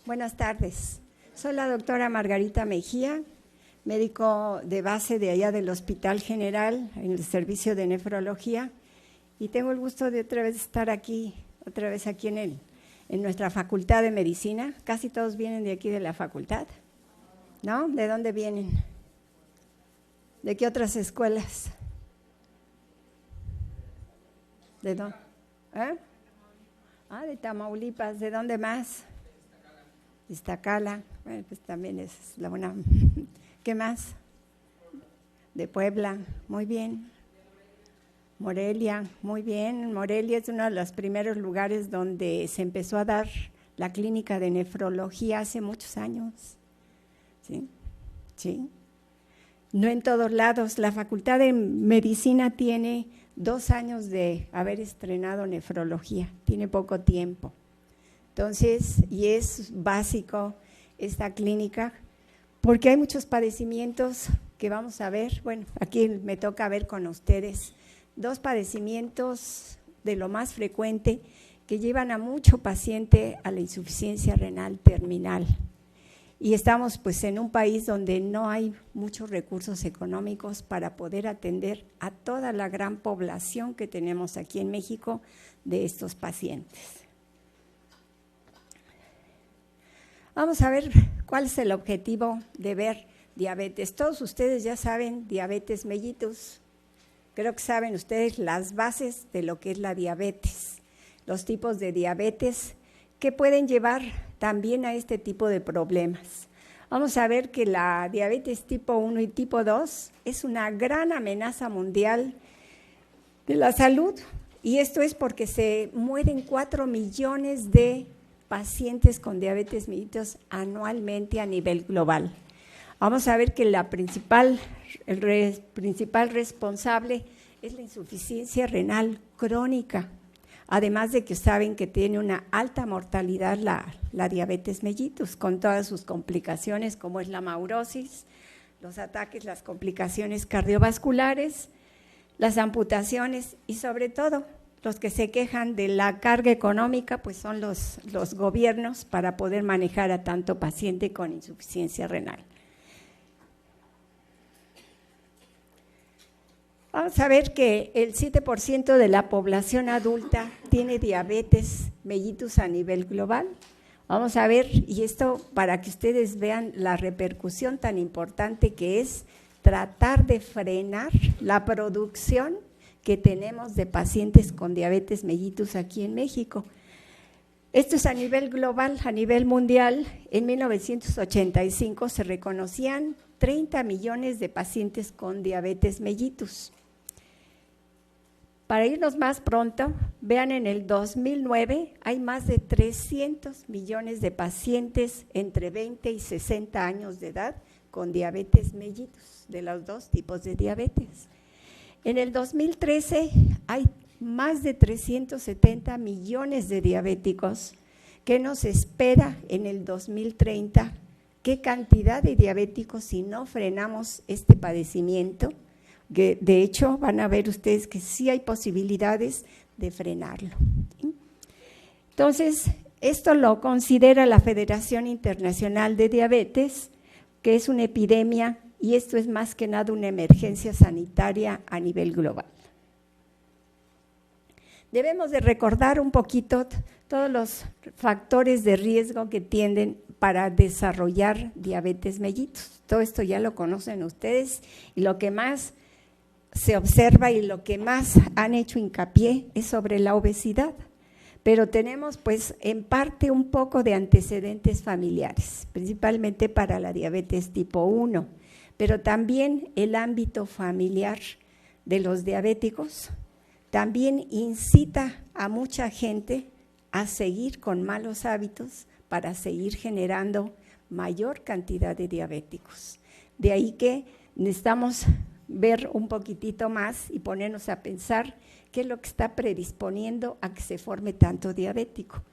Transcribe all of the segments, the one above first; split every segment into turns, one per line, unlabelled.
Buenas tardes. Soy la doctora Margarita Mejía, médico de base de allá del Hospital General, en el servicio de nefrología, y tengo el gusto de otra vez estar aquí, en nuestra Facultad de Medicina. Casi todos vienen de aquí de la facultad, ¿no? ¿De dónde vienen? ¿De qué otras escuelas? ¿De dónde? De Tamaulipas. ¿De dónde más? Iztacala. Bueno, pues también es la buena. ¿Qué más? De Puebla. Muy bien. Morelia. Muy bien. Morelia es uno de los primeros lugares donde se empezó a dar la clínica de nefrología hace muchos años. ¿Sí? Sí. No en todos lados. La Facultad de Medicina tiene 2 años de haber estrenado nefrología, tiene poco tiempo. Entonces, y es básico esta clínica, porque hay muchos padecimientos que vamos a ver. Bueno, aquí me toca ver con ustedes 2 padecimientos de lo más frecuente que llevan a mucho paciente a la insuficiencia renal terminal. Y estamos pues en un país donde no hay muchos recursos económicos para poder atender a toda la gran población que tenemos aquí en México de estos pacientes. Vamos a ver cuál es el objetivo de ver diabetes. Todos ustedes ya saben diabetes mellitus. Creo que saben ustedes las bases de lo que es la diabetes, los tipos de diabetes que pueden llevar también a este tipo de problemas. Vamos a ver que la diabetes tipo 1 y tipo 2 es una gran amenaza mundial de la salud, y esto es porque se mueren 4 millones de pacientes con diabetes mellitus anualmente a nivel global. Vamos a ver que el principal responsable es la insuficiencia renal crónica. Además de que saben que tiene una alta mortalidad la diabetes mellitus, con todas sus complicaciones, como es la maurosis, los ataques, las complicaciones cardiovasculares, las amputaciones y sobre todo los que se quejan de la carga económica, pues son los gobiernos para poder manejar a tanto paciente con insuficiencia renal. Vamos a ver que el 7% de la población adulta tiene diabetes mellitus a nivel global. Vamos a ver, y esto para que ustedes vean la repercusión tan importante que es tratar de frenar la producción que tenemos de pacientes con diabetes mellitus aquí en México. Esto es a nivel global, a nivel mundial. En 1985 se reconocían 30 millones de pacientes con diabetes mellitus. Para irnos más pronto, vean, en el 2009 hay más de 300 millones de pacientes entre 20 y 60 años de edad con diabetes mellitus, de los 2 tipos de diabetes. En el 2013 hay más de 370 millones de diabéticos. ¿Qué nos espera en el 2030? ¿Qué cantidad de diabéticos si no frenamos este padecimiento? Que de hecho van a ver ustedes que sí hay posibilidades de frenarlo. Entonces, esto lo considera la Federación Internacional de Diabetes, que es una epidemia, y esto es más que nada una emergencia sanitaria a nivel global. Debemos de recordar un poquito todos los factores de riesgo que tienden para desarrollar diabetes mellitus. Todo esto ya lo conocen ustedes, y lo que más se observa y lo que más han hecho hincapié es sobre la obesidad, pero tenemos pues en parte un poco de antecedentes familiares, principalmente para la diabetes tipo 1, pero también el ámbito familiar de los diabéticos también incita a mucha gente a seguir con malos hábitos para seguir generando mayor cantidad de diabéticos. De ahí que necesitamos ver un poquitito más y ponernos a pensar qué es lo que está predisponiendo a que se forme tanto diabético.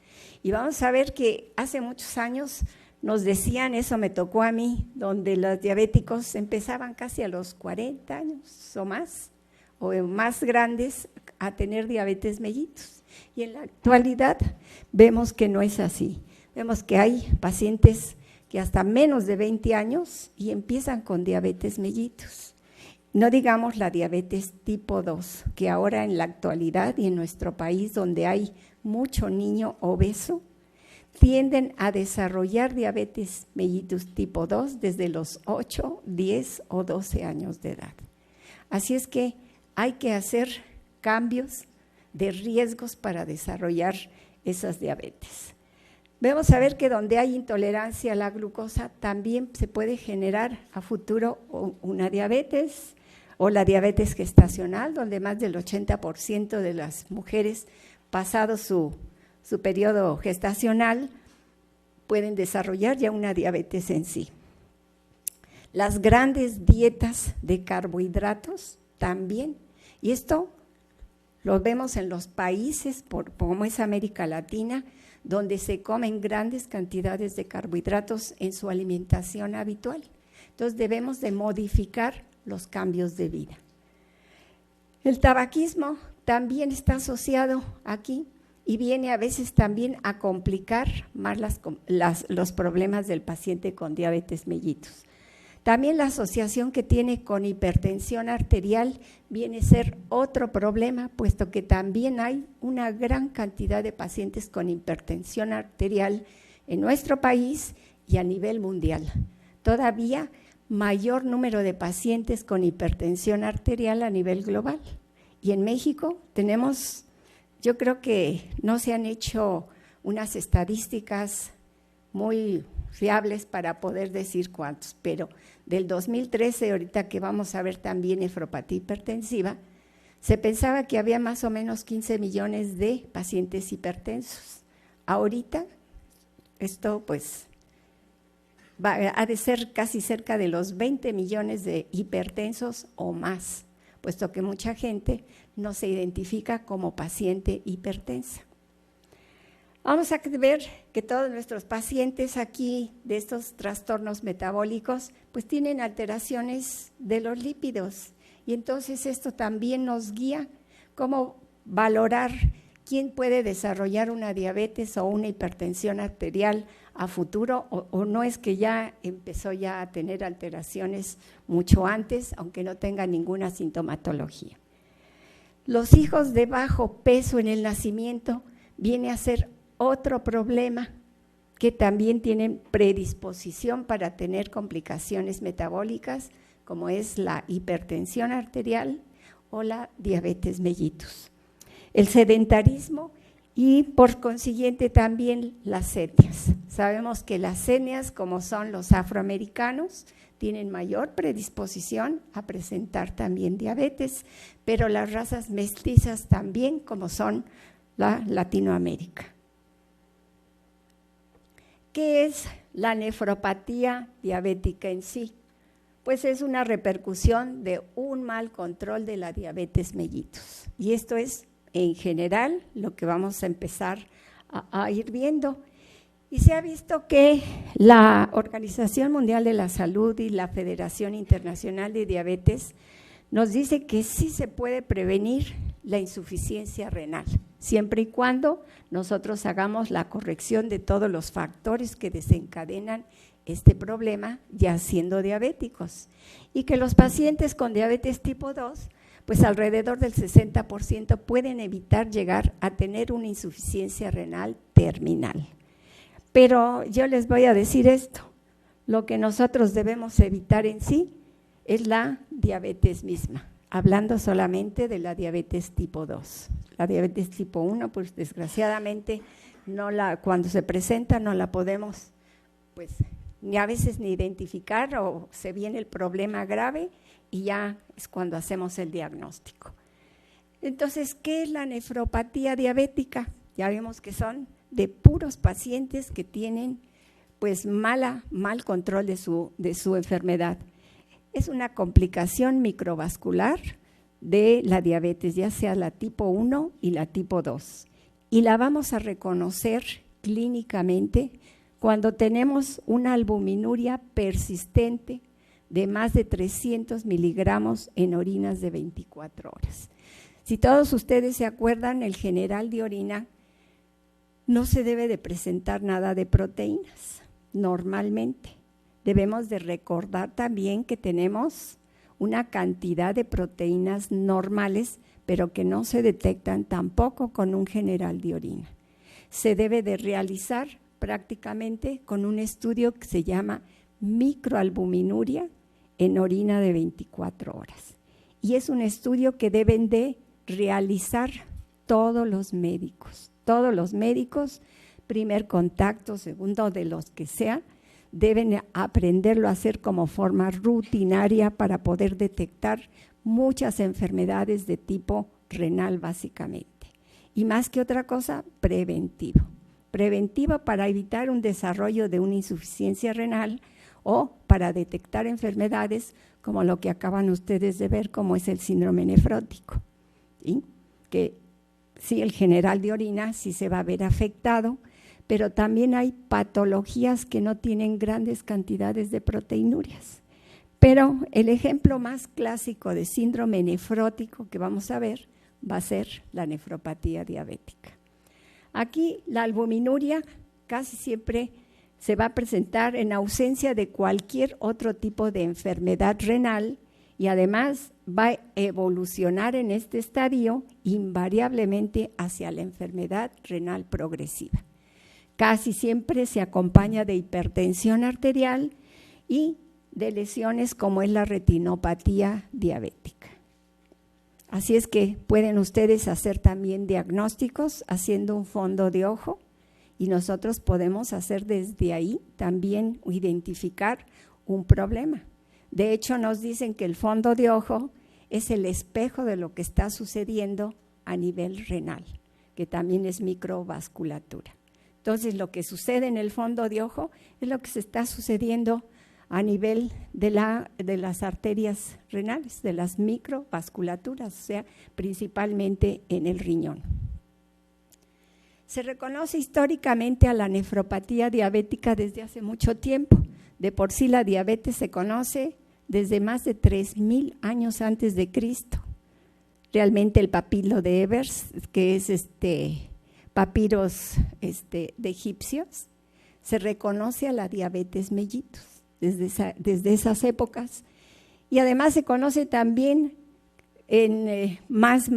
Y vamos a ver que hace muchos años nos decían, eso me tocó a mí, donde los diabéticos empezaban casi a los 40 años o más grandes a tener diabetes mellitus. Y en la actualidad vemos que no es así. Vemos que hay pacientes que hasta menos de 20 años y empiezan con diabetes mellitus. No digamos la diabetes tipo 2, que ahora en la actualidad y en nuestro país, donde hay mucho niño obeso, tienden a desarrollar diabetes mellitus tipo 2 desde los 8, 10 o 12 años de edad. Así es que hay que hacer cambios de riesgos para desarrollar esas diabetes. Vamos a ver que donde hay intolerancia a la glucosa también se puede generar a futuro una diabetes o la diabetes gestacional, donde más del 80% de las mujeres pasado su periodo gestacional pueden desarrollar ya una diabetes en sí. Las grandes dietas de carbohidratos también, y esto lo vemos en los países como es América Latina, donde se comen grandes cantidades de carbohidratos en su alimentación habitual. Entonces debemos de modificar los cambios de vida. El tabaquismo también está asociado aquí y viene a veces también a complicar más los problemas del paciente con diabetes mellitus. También la asociación que tiene con hipertensión arterial viene a ser otro problema, puesto que también hay una gran cantidad de pacientes con hipertensión arterial en nuestro país y a nivel mundial. Todavía mayor número de pacientes con hipertensión arterial a nivel global. Y en México tenemos, yo creo que no se han hecho unas estadísticas muy fiables para poder decir cuántos, pero del 2013, ahorita que vamos a ver también nefropatía hipertensiva, se pensaba que había más o menos 15 millones de pacientes hipertensos. Ahorita, esto pues ha de ser casi cerca de los 20 millones de hipertensos o más, puesto que mucha gente no se identifica como paciente hipertensa. Vamos a ver que todos nuestros pacientes aquí de estos trastornos metabólicos pues tienen alteraciones de los lípidos y entonces esto también nos guía cómo valorar quién puede desarrollar una diabetes o una hipertensión arterial a futuro o no es que ya empezó ya a tener alteraciones mucho antes, aunque no tenga ninguna sintomatología. Los hijos de bajo peso en el nacimiento viene a ser otro problema que también tienen predisposición para tener complicaciones metabólicas, como es la hipertensión arterial o la diabetes mellitus. El sedentarismo y por consiguiente también las etnias. Sabemos que las etnias, como son los afroamericanos, tienen mayor predisposición a presentar también diabetes, pero las razas mestizas también, como son la Latinoamérica. ¿Qué es la nefropatía diabética en sí? Pues es una repercusión de un mal control de la diabetes mellitus. Y esto es, en general, lo que vamos a empezar a ir viendo. Y se ha visto que la Organización Mundial de la Salud y la Federación Internacional de Diabetes nos dice que sí se puede prevenir la insuficiencia renal, siempre y cuando nosotros hagamos la corrección de todos los factores que desencadenan este problema, ya siendo diabéticos. Y que los pacientes con diabetes tipo 2, pues alrededor del 60% pueden evitar llegar a tener una insuficiencia renal terminal. Pero yo les voy a decir esto, lo que nosotros debemos evitar en sí es la diabetes misma, hablando solamente de la diabetes tipo 2. La diabetes tipo 1, pues desgraciadamente, cuando se presenta no la podemos, pues ni a veces ni identificar o se viene el problema grave y ya es cuando hacemos el diagnóstico. Entonces, ¿qué es la nefropatía diabética? Ya vimos que son de puros pacientes que tienen pues mal control de su enfermedad. Es una complicación microvascular de la diabetes, ya sea la tipo 1 y la tipo 2. Y la vamos a reconocer clínicamente cuando tenemos una albuminuria persistente de más de 300 miligramos en orinas de 24 horas. Si todos ustedes se acuerdan, el general de orina no se debe de presentar nada de proteínas, normalmente. Debemos de recordar también que tenemos una cantidad de proteínas normales, pero que no se detectan tampoco con un general de orina. Se debe de realizar prácticamente con un estudio que se llama microalbuminuria en orina de 24 horas. Y es un estudio que deben de realizar todos los médicos, primer contacto, segundo, de los que sean, deben aprenderlo a hacer como forma rutinaria para poder detectar muchas enfermedades de tipo renal básicamente. Y más que otra cosa, preventivo. Preventivo para evitar un desarrollo de una insuficiencia renal o para detectar enfermedades como lo que acaban ustedes de ver, como es el síndrome nefrótico, ¿sí? Que sí, el general de orina sí se va a ver afectado, pero también hay patologías que no tienen grandes cantidades de proteinurias. Pero el ejemplo más clásico de síndrome nefrótico que vamos a ver va a ser la nefropatía diabética. Aquí la albuminuria casi siempre se va a presentar en ausencia de cualquier otro tipo de enfermedad renal y además va a evolucionar en este estadio invariablemente hacia la enfermedad renal progresiva. Casi siempre se acompaña de hipertensión arterial y de lesiones como es la retinopatía diabética. Así es que pueden ustedes hacer también diagnósticos haciendo un fondo de ojo y nosotros podemos hacer desde ahí también identificar un problema. De hecho, nos dicen que el fondo de ojo es el espejo de lo que está sucediendo a nivel renal, que también es microvasculatura. Entonces, lo que sucede en el fondo de ojo es lo que se está sucediendo a nivel de las arterias renales, de las microvasculaturas, o sea, principalmente en el riñón. Se reconoce históricamente a la nefropatía diabética desde hace mucho tiempo. De por sí la diabetes se conoce desde más de 3,000 años antes de Cristo. Realmente el papiro de Ebers, que es papiros de egipcios, se reconoce a la diabetes mellitus desde esas épocas. Y además se conoce también más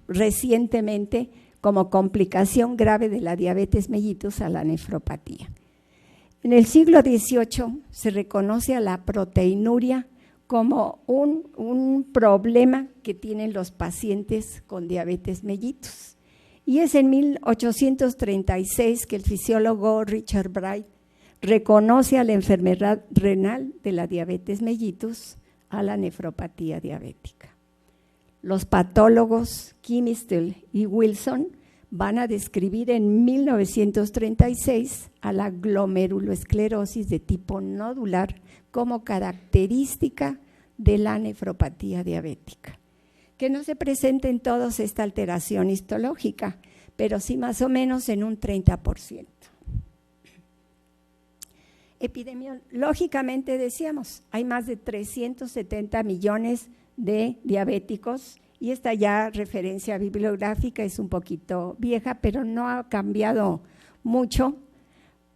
recientemente como complicación grave de la diabetes mellitus a la nefropatía. En el siglo XVIII se reconoce a la proteinuria como un problema que tienen los pacientes con diabetes mellitus. Y es en 1836 que el fisiólogo Richard Bright reconoce a la enfermedad renal de la diabetes mellitus a la nefropatía diabética. Los patólogos Kimistel y Wilson van a describir en 1936 a la glomerulosclerosis de tipo nodular como característica de la nefropatía diabética. Que no se presenta en todos esta alteración histológica, pero sí más o menos en un 30%. Epidemiológicamente decíamos, hay más de 370 millones de diabéticos y esta ya referencia bibliográfica es un poquito vieja, pero no ha cambiado mucho.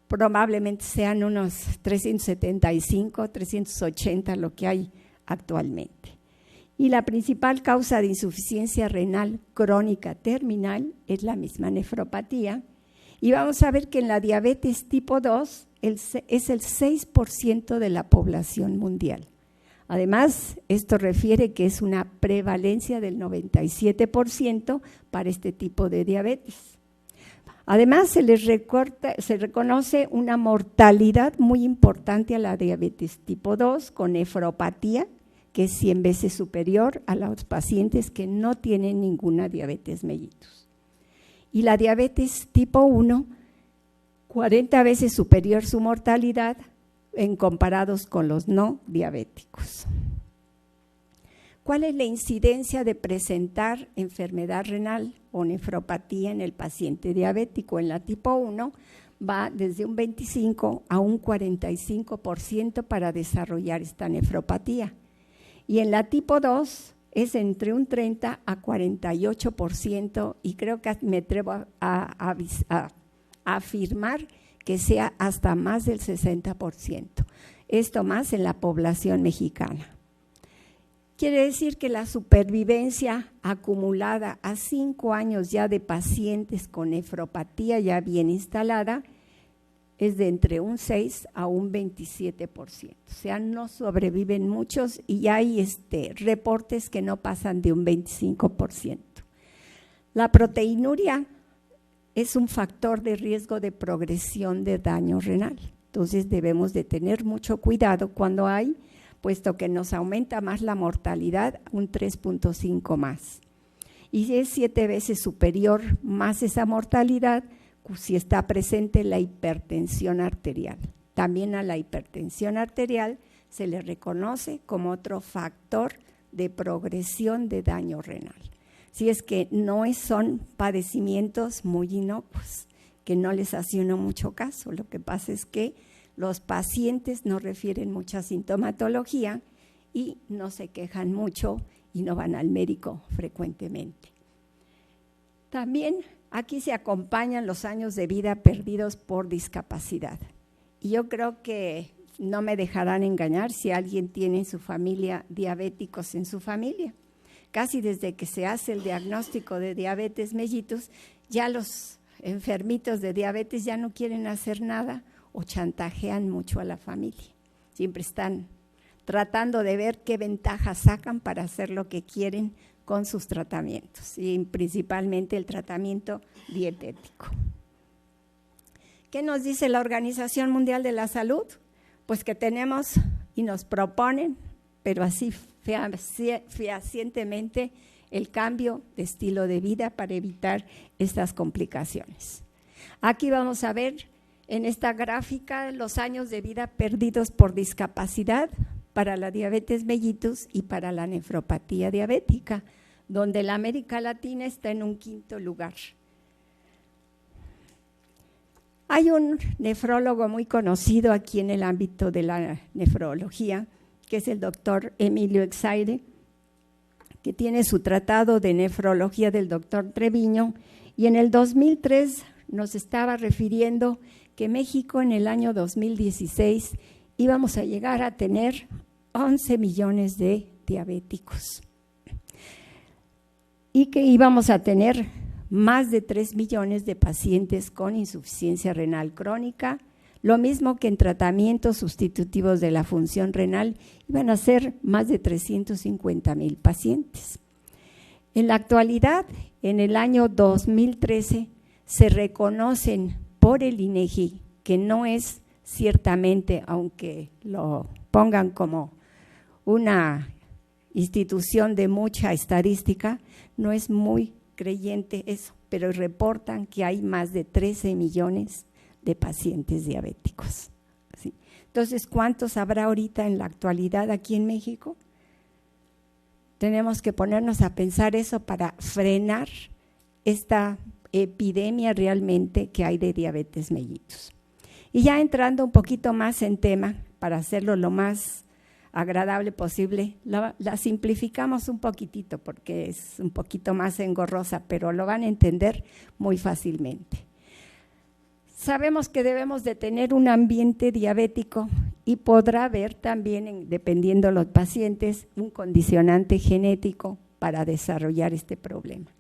Probablemente sean unos 375, 380 lo que hay actualmente. Y la principal causa de insuficiencia renal crónica terminal es la misma nefropatía. Y vamos a ver que en la diabetes tipo 2 es el 6% de la población mundial. Además, esto refiere que es una prevalencia del 97% para este tipo de diabetes. Además, se reconoce una mortalidad muy importante a la diabetes tipo 2 con nefropatía, que es 100 veces superior a los pacientes que no tienen ninguna diabetes mellitus. Y la diabetes tipo 1, 40 veces superior su mortalidad en comparados con los no diabéticos. ¿Cuál es la incidencia de presentar enfermedad renal o nefropatía en el paciente diabético? En la tipo 1 va desde un 25 a un 45% para desarrollar esta nefropatía. Y en la tipo 2 es entre un 30 a 48% y creo que me atrevo a afirmar que sea hasta más del 60%. Esto más en la población mexicana. Quiere decir que la supervivencia acumulada a 5 años ya de pacientes con nefropatía ya bien instalada es de entre un 6 a un 27%. O sea, no sobreviven muchos y ya hay reportes que no pasan de un 25%. La proteinuria es un factor de riesgo de progresión de daño renal. Entonces debemos de tener mucho cuidado cuando hay, puesto que nos aumenta más la mortalidad, un 3.5 más. Y si es 7 veces superior más esa mortalidad, si está presente la hipertensión arterial. También a la hipertensión arterial se le reconoce como otro factor de progresión de daño renal. Si es que no son padecimientos muy inocuos, que no les hace uno mucho caso. Lo que pasa es que los pacientes no refieren mucha sintomatología y no se quejan mucho y no van al médico frecuentemente. También aquí se acompañan los años de vida perdidos por discapacidad. Y yo creo que no me dejarán engañar si alguien tiene en su familia diabéticos en su familia. Casi desde que se hace el diagnóstico de diabetes mellitus, ya los enfermitos de diabetes ya no quieren hacer nada o chantajean mucho a la familia. Siempre están tratando de ver qué ventajas sacan para hacer lo que quieren con sus tratamientos, y principalmente el tratamiento dietético. ¿Qué nos dice la Organización Mundial de la Salud? Pues que tenemos y nos proponen, pero así fehacientemente, el cambio de estilo de vida para evitar estas complicaciones. Aquí vamos a ver en esta gráfica los años de vida perdidos por discapacidad para la diabetes mellitus y para la nefropatía diabética, donde la América Latina está en un 5º lugar. Hay un nefrólogo muy conocido aquí en el ámbito de la nefrología, que es el doctor Emilio Exaire, que tiene su tratado de nefrología del doctor Treviño, y en el 2003 nos estaba refiriendo que México en el año 2016 íbamos a llegar a tener 11 millones de diabéticos y que íbamos a tener más de 3 millones de pacientes con insuficiencia renal crónica, lo mismo que en tratamientos sustitutivos de la función renal, iban a ser más de 350,000 pacientes. En la actualidad, en el año 2013, se reconocen por el INEGI, que no es ciertamente, aunque lo pongan como una institución de mucha estadística, no es muy creyente eso, pero reportan que hay más de 13 millones de pacientes diabéticos. ¿Sí? Entonces, ¿cuántos habrá ahorita en la actualidad aquí en México? Tenemos que ponernos a pensar eso para frenar esta epidemia realmente que hay de diabetes mellitus. Y ya entrando un poquito más en tema, para hacerlo lo más agradable posible, la simplificamos un poquitito porque es un poquito más engorrosa, pero lo van a entender muy fácilmente. Sabemos que debemos de tener un ambiente diabético y podrá haber también, dependiendo de los pacientes, un condicionante genético para desarrollar este problema.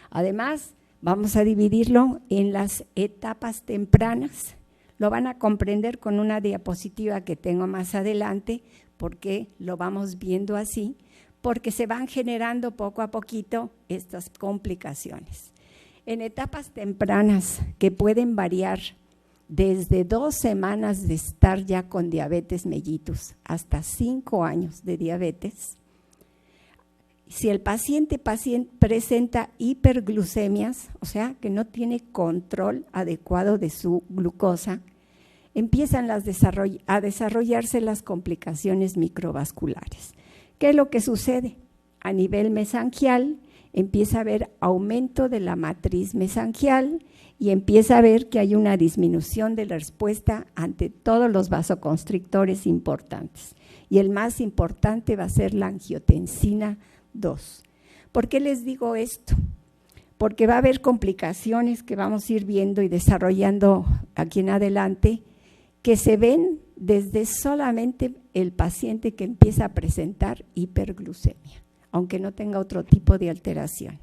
Además, vamos a dividirlo en las etapas tempranas. Lo van a comprender con una diapositiva que tengo más adelante, porque lo vamos viendo así, porque se van generando poco a poquito estas complicaciones. En etapas tempranas que pueden variar desde 2 semanas de estar ya con diabetes mellitus hasta 5 años de diabetes, si el paciente presenta hiperglucemias, o sea, que no tiene control adecuado de su glucosa, empiezan a desarrollarse las complicaciones microvasculares. ¿Qué es lo que sucede? A nivel mesangial empieza a haber aumento de la matriz mesangial y empieza a ver que hay una disminución de la respuesta ante todos los vasoconstrictores importantes. Y el más importante va a ser la angiotensina 2. ¿Por qué les digo esto? Porque va a haber complicaciones que vamos a ir viendo y desarrollando aquí en adelante, que se ven desde solamente el paciente que empieza a presentar hiperglucemia, aunque no tenga otro tipo de alteración.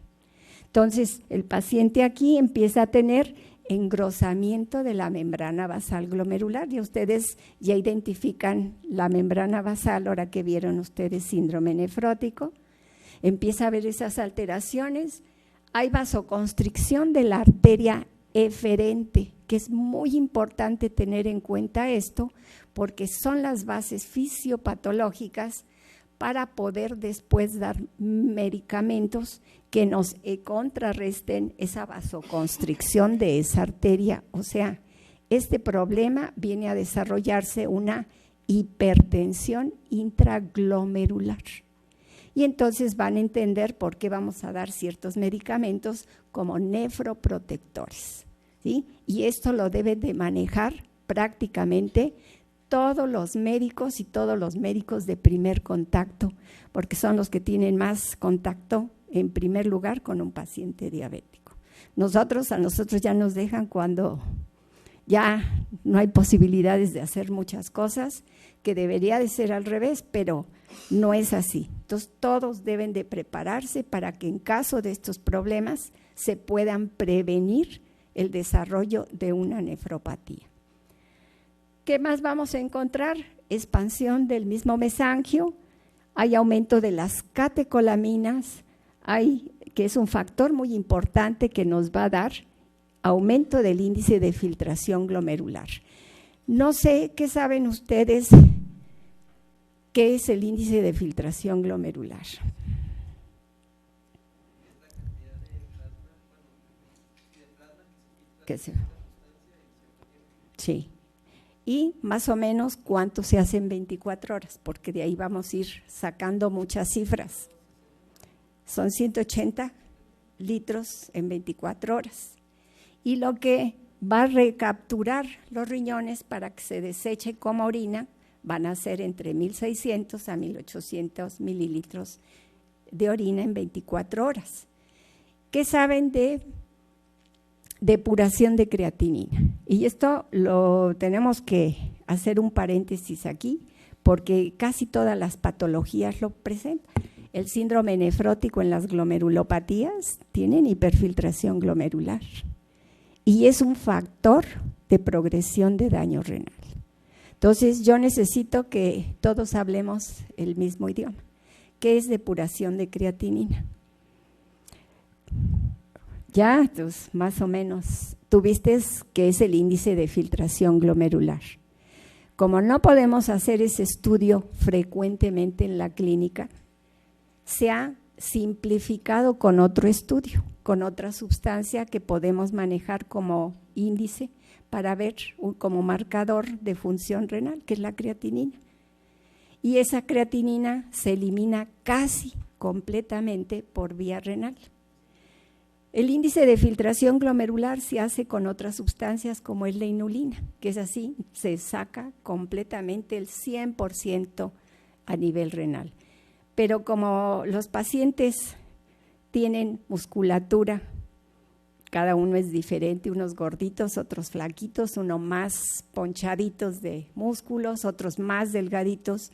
Entonces, el paciente aquí empieza a tener engrosamiento de la membrana basal glomerular, y ustedes ya identifican la membrana basal, ahora que vieron ustedes síndrome nefrótico, empieza a haber esas alteraciones. Hay vasoconstricción de la arteria eferente, que es muy importante tener en cuenta esto, porque son las bases fisiopatológicas para poder después dar medicamentos que nos contrarresten esa vasoconstricción de esa arteria. O sea, este problema viene a desarrollarse una hipertensión intraglomerular. Y entonces van a entender por qué vamos a dar ciertos medicamentos como nefroprotectores, ¿sí? Y esto lo deben de manejar prácticamente todos los médicos y todos los médicos de primer contacto, porque son los que tienen más contacto en primer lugar con un paciente diabético. A nosotros ya nos dejan cuando ya no hay posibilidades de hacer muchas cosas, que debería de ser al revés, pero no es así. Entonces, todos deben de prepararse para que en caso de estos problemas se puedan prevenir el desarrollo de una nefropatía. ¿Qué más vamos a encontrar? Expansión del mismo mesangio, hay aumento de las catecolaminas, que es un factor muy importante que nos va a dar aumento del índice de filtración glomerular. No sé qué saben ustedes qué es el índice de filtración glomerular. ¿Qué se? Sí. Y más o menos cuánto se hace en 24 horas, porque de ahí vamos a ir sacando muchas cifras. Son 180 litros en 24 horas. Y lo que va a recapturar los riñones para que se deseche como orina van a ser entre 1.600 a 1.800 mililitros de orina en 24 horas. ¿Qué saben de depuración de creatinina? Y esto lo tenemos que hacer un paréntesis aquí, porque casi todas las patologías lo presentan. El síndrome nefrótico en las glomerulopatías tienen hiperfiltración glomerular y es un factor de progresión de daño renal. Entonces, yo necesito que todos hablemos el mismo idioma. ¿Qué es depuración de creatinina? Ya, entonces, más o menos, tuviste qué es el índice de filtración glomerular. Como no podemos hacer ese estudio frecuentemente en la clínica, se ha simplificado con otro estudio, con otra sustancia que podemos manejar como índice para ver como marcador de función renal, que es la creatinina. Y esa creatinina se elimina casi completamente por vía renal. El índice de filtración glomerular se hace con otras sustancias como es la inulina, que es así, se saca completamente el 100% a nivel renal. Pero como los pacientes tienen musculatura, cada uno es diferente, unos gorditos, otros flaquitos, unos más ponchaditos de músculos, otros más delgaditos.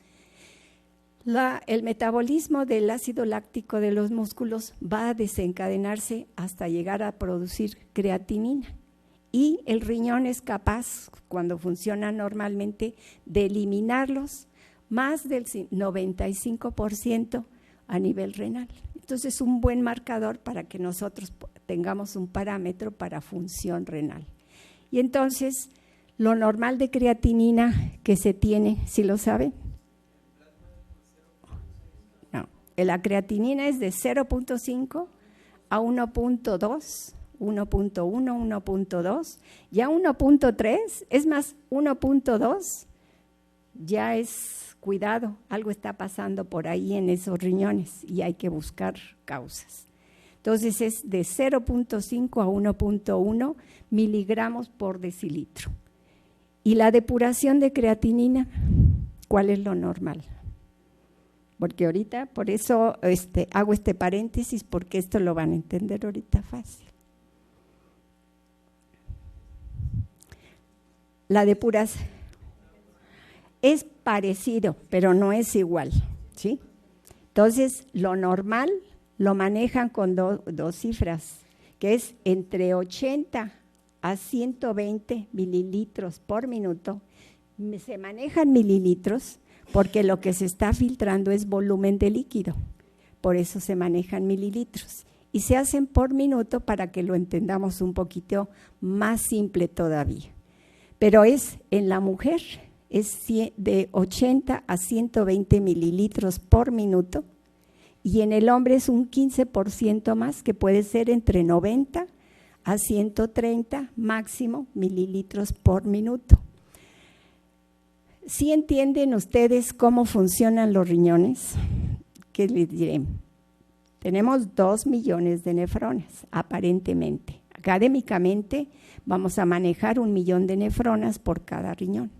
El metabolismo del ácido láctico de los músculos va a desencadenarse hasta llegar a producir creatinina. Y el riñón es capaz, cuando funciona normalmente, de eliminarlos más del 95% a nivel renal. Entonces es un buen marcador para que nosotros tengamos un parámetro para función renal. Y entonces lo normal de creatinina que se tiene, ¿sí lo saben? No, la creatinina es de 0.5 a 1.2, 1.1, 1.2, ya 1.3, es más 1.2 ya es cuidado, algo está pasando por ahí en esos riñones y hay que buscar causas. Entonces es de 0.5 a 1.1 miligramos por decilitro. Y la depuración de creatinina, ¿cuál es lo normal? porque ahorita, por eso hago este paréntesis, porque esto lo van a entender ahorita fácil. La depuración es parecido, pero no es igual, ¿sí? Entonces, lo normal lo manejan con dos cifras, que es entre 80 a 120 mililitros por minuto. Se manejan mililitros porque lo que se está filtrando es volumen de líquido, por eso se manejan mililitros. Y se hacen por minuto para que lo entendamos un poquito más simple todavía. Pero es en la mujer, es de 80 a 120 mililitros por minuto, y en el hombre es un 15% más, que puede ser entre 90 a 130 máximo mililitros por minuto. ¿Sí entienden ustedes cómo funcionan los riñones? ¿Qué les diré? Tenemos 2 millones de nefronas, aparentemente. Académicamente vamos a manejar 1 millón de nefronas por cada riñón.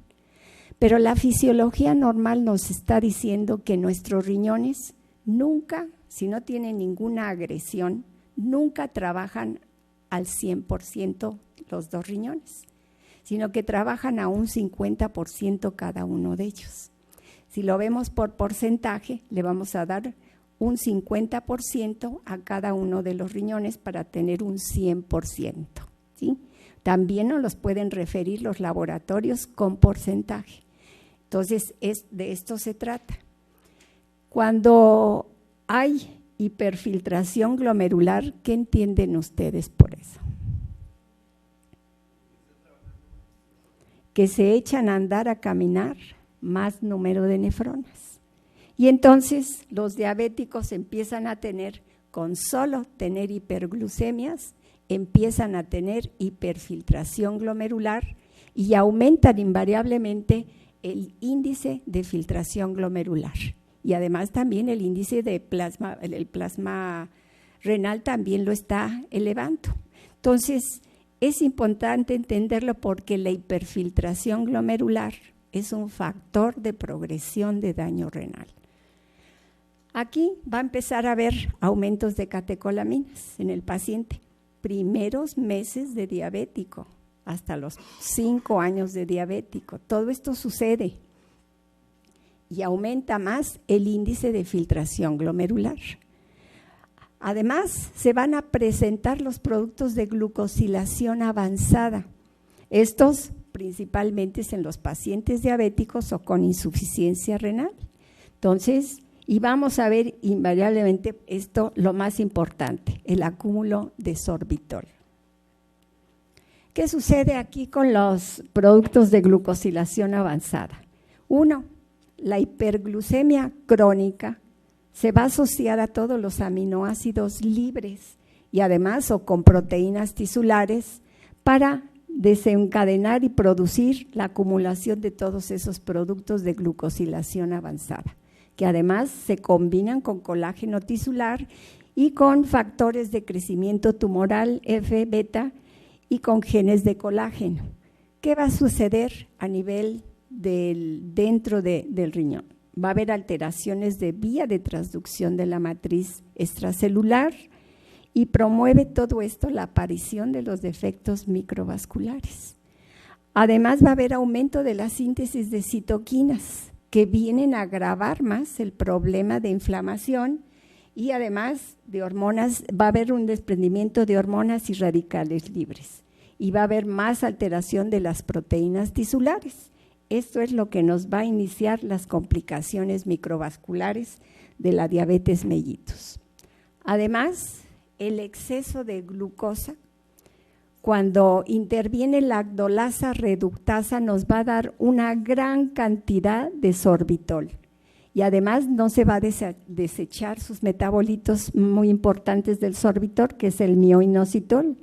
Pero la fisiología normal nos está diciendo que nuestros riñones nunca, si no tienen ninguna agresión, nunca trabajan al 100% los 2 riñones, sino que trabajan a un 50% cada uno de ellos. Si lo vemos por porcentaje, le vamos a dar un 50% a cada uno de los riñones para tener un 100%, ¿sí? También nos los pueden referir los laboratorios con porcentaje. Entonces, de esto se trata. Cuando hay hiperfiltración glomerular, ¿qué entienden ustedes por eso? Que se echan a andar, a caminar, más número de nefronas. Y entonces los diabéticos empiezan a tener, con solo tener hiperglucemias, empiezan a tener hiperfiltración glomerular y aumentan invariablemente el índice de filtración glomerular. Y además también el índice de plasma, el plasma renal también lo está elevando. Entonces, es importante entenderlo porque la hiperfiltración glomerular es un factor de progresión de daño renal. Aquí va a empezar a haber aumentos de catecolaminas en el paciente. Primeros meses de diabético, hasta los 5 años de diabético. Todo esto sucede y aumenta más el índice de filtración glomerular. Además, se van a presentar los productos de glucosilación avanzada. Estos principalmente es en los pacientes diabéticos o con insuficiencia renal. Entonces, y vamos a ver invariablemente esto, lo más importante, el acúmulo de sorbitol. ¿Qué sucede aquí con los productos de glucosilación avanzada? 1, la hiperglucemia crónica se va a asociar a todos los aminoácidos libres y además o con proteínas tisulares para desencadenar y producir la acumulación de todos esos productos de glucosilación avanzada, que además se combinan con colágeno tisular y con factores de crecimiento tumoral F, beta y con genes de colágeno. ¿Qué va a suceder a nivel dentro del riñón? Va a haber alteraciones de vía de transducción de la matriz extracelular y promueve todo esto la aparición de los defectos microvasculares. Además va a haber aumento de la síntesis de citoquinas que vienen a agravar más el problema de inflamación y además de hormonas, va a haber un desprendimiento de hormonas y radicales libres y va a haber más alteración de las proteínas tisulares. Esto es lo que nos va a iniciar las complicaciones microvasculares de la diabetes mellitus. Además, el exceso de glucosa, cuando interviene la lactolasa reductasa, nos va a dar una gran cantidad de sorbitol. Y además no se va a desechar sus metabolitos muy importantes del sorbitol, que es el mioinositol.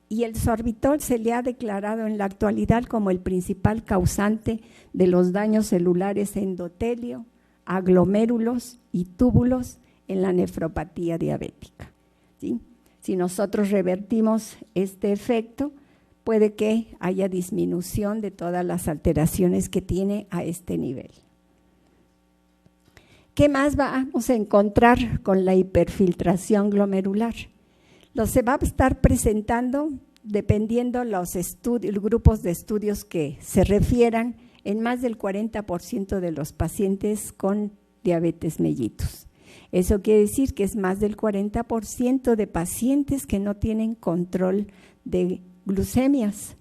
Y el sorbitol se le ha declarado en la actualidad como el principal causante de los daños celulares endotelio, aglomérulos y túbulos en la nefropatía diabética, ¿sí? Si nosotros revertimos este efecto, puede que haya disminución de todas las alteraciones que tiene a este nivel. ¿qué más vamos a encontrar con la hiperfiltración glomerular? Se va a estar presentando, dependiendo los grupos de estudios que se refieran, en más del 40% de los pacientes con diabetes mellitus. Eso quiere decir que es más del 40% de pacientes que no tienen control de glucemias.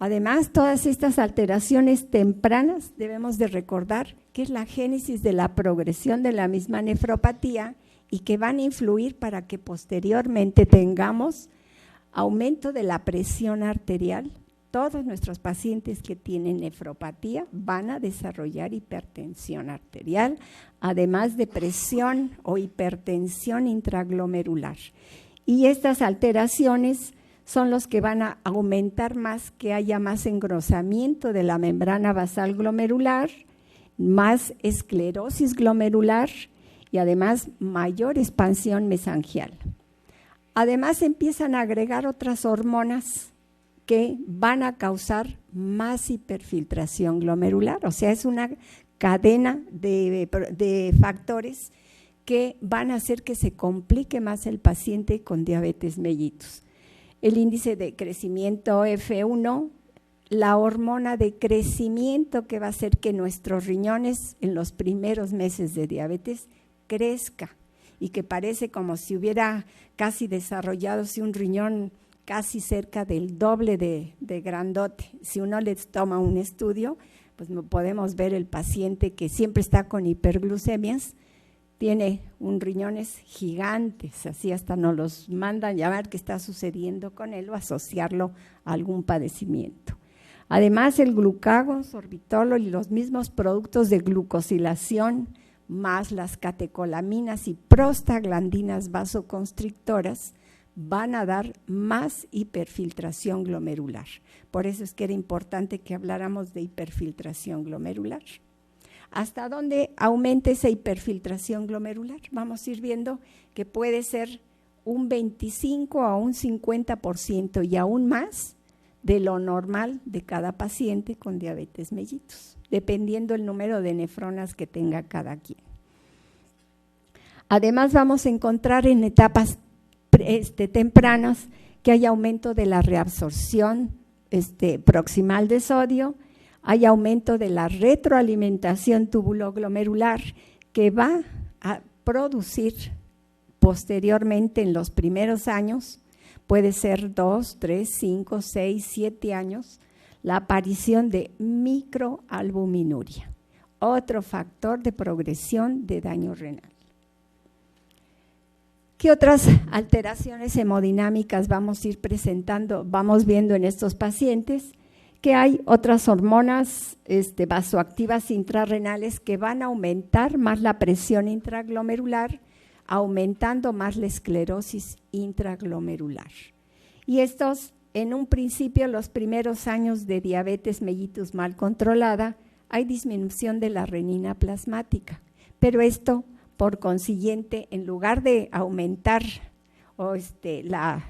Además, todas estas alteraciones tempranas debemos de recordar que es la génesis de la progresión de la misma nefropatía y que van a influir para que posteriormente tengamos aumento de la presión arterial. Todos nuestros pacientes que tienen nefropatía van a desarrollar hipertensión arterial, además de presión o hipertensión intraglomerular. Y estas alteraciones son los que van a aumentar más, que haya más engrosamiento de la membrana basal glomerular, más esclerosis glomerular y además mayor expansión mesangial. Además empiezan a agregar otras hormonas que van a causar más hiperfiltración glomerular, o sea, es una cadena de factores que van a hacer que se complique más el paciente con diabetes mellitus. El índice de crecimiento F1, la hormona de crecimiento que va a hacer que nuestros riñones en los primeros meses de diabetes crezca y que parece como si hubiera casi desarrollado un riñón casi cerca del doble de grandote. Si uno les toma un estudio, pues podemos ver el paciente que siempre está con hiperglucemias, tiene riñones gigantes, así hasta nos los mandan llamar qué está sucediendo con él o asociarlo a algún padecimiento. Además, el glucagón, sorbitol y los mismos productos de glucosilación, más las catecolaminas y prostaglandinas vasoconstrictoras, van a dar más hiperfiltración glomerular. Por eso es que era importante que habláramos de hiperfiltración glomerular. ¿Hasta dónde aumenta esa hiperfiltración glomerular? Vamos a ir viendo que puede ser un 25 a un 50% y aún más de lo normal de cada paciente con diabetes mellitus, dependiendo el número de nefronas que tenga cada quien. Además, vamos a encontrar en etapas tempranas que hay aumento de la reabsorción proximal de sodio, hay aumento de la retroalimentación tubuloglomerular que va a producir posteriormente en los primeros años, puede ser 2, 3, 5, 6, 7 años, la aparición de microalbuminuria, otro factor de progresión de daño renal. ¿Qué otras alteraciones hemodinámicas vamos a ir presentando, vamos viendo en estos pacientes? Que hay otras hormonas vasoactivas intrarrenales que van a aumentar más la presión intraglomerular, aumentando más la esclerosis intraglomerular. Y estos, en un principio, los primeros años de diabetes mellitus mal controlada, hay disminución de la renina plasmática, pero esto, por consiguiente, en lugar de aumentar las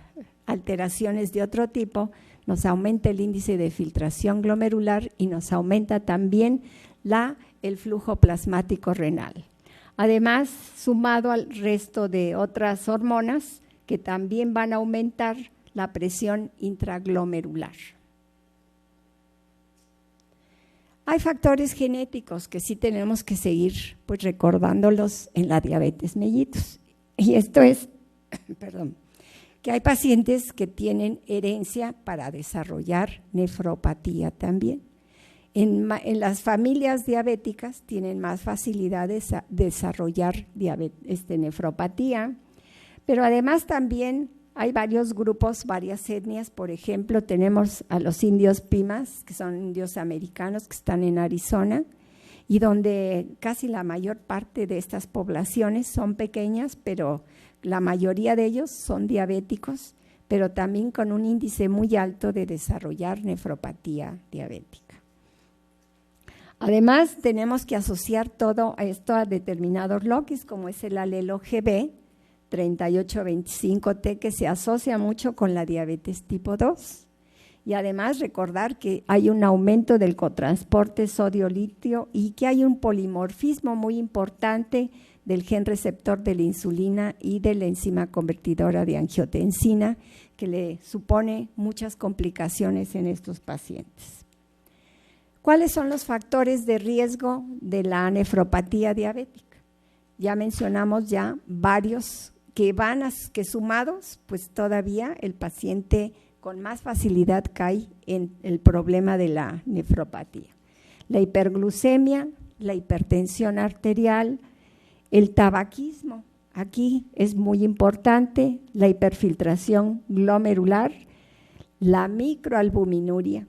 alteraciones de otro tipo, nos aumenta el índice de filtración glomerular y nos aumenta también el flujo plasmático renal. Además, sumado al resto de otras hormonas que también van a aumentar la presión intraglomerular. Hay factores genéticos que sí tenemos que seguir recordándolos en la diabetes mellitus. Y esto es, que hay pacientes que tienen herencia para desarrollar nefropatía también. En las familias diabéticas tienen más facilidades a desarrollar nefropatía, pero además también hay varios grupos, varias etnias. Por ejemplo, tenemos a los indios Pimas, que son indios americanos que están en Arizona, y donde casi la mayor parte de estas poblaciones son pequeñas, pero la mayoría de ellos son diabéticos, pero también con un índice muy alto de desarrollar nefropatía diabética. Además, tenemos que asociar todo esto a determinados locis, como es el alelo GB 3825T, que se asocia mucho con la diabetes tipo 2. Y además recordar que hay un aumento del cotransporte sodio-litio y que hay un polimorfismo muy importante del gen receptor de la insulina y de la enzima convertidora de angiotensina, que le supone muchas complicaciones en estos pacientes. ¿Cuáles son los factores de riesgo de la nefropatía diabética? Ya mencionamos ya varios que sumados, pues todavía el paciente con más facilidad cae en el problema de la nefropatía. La hiperglucemia, la hipertensión arterial, el tabaquismo, aquí es muy importante, la hiperfiltración glomerular, la microalbuminuria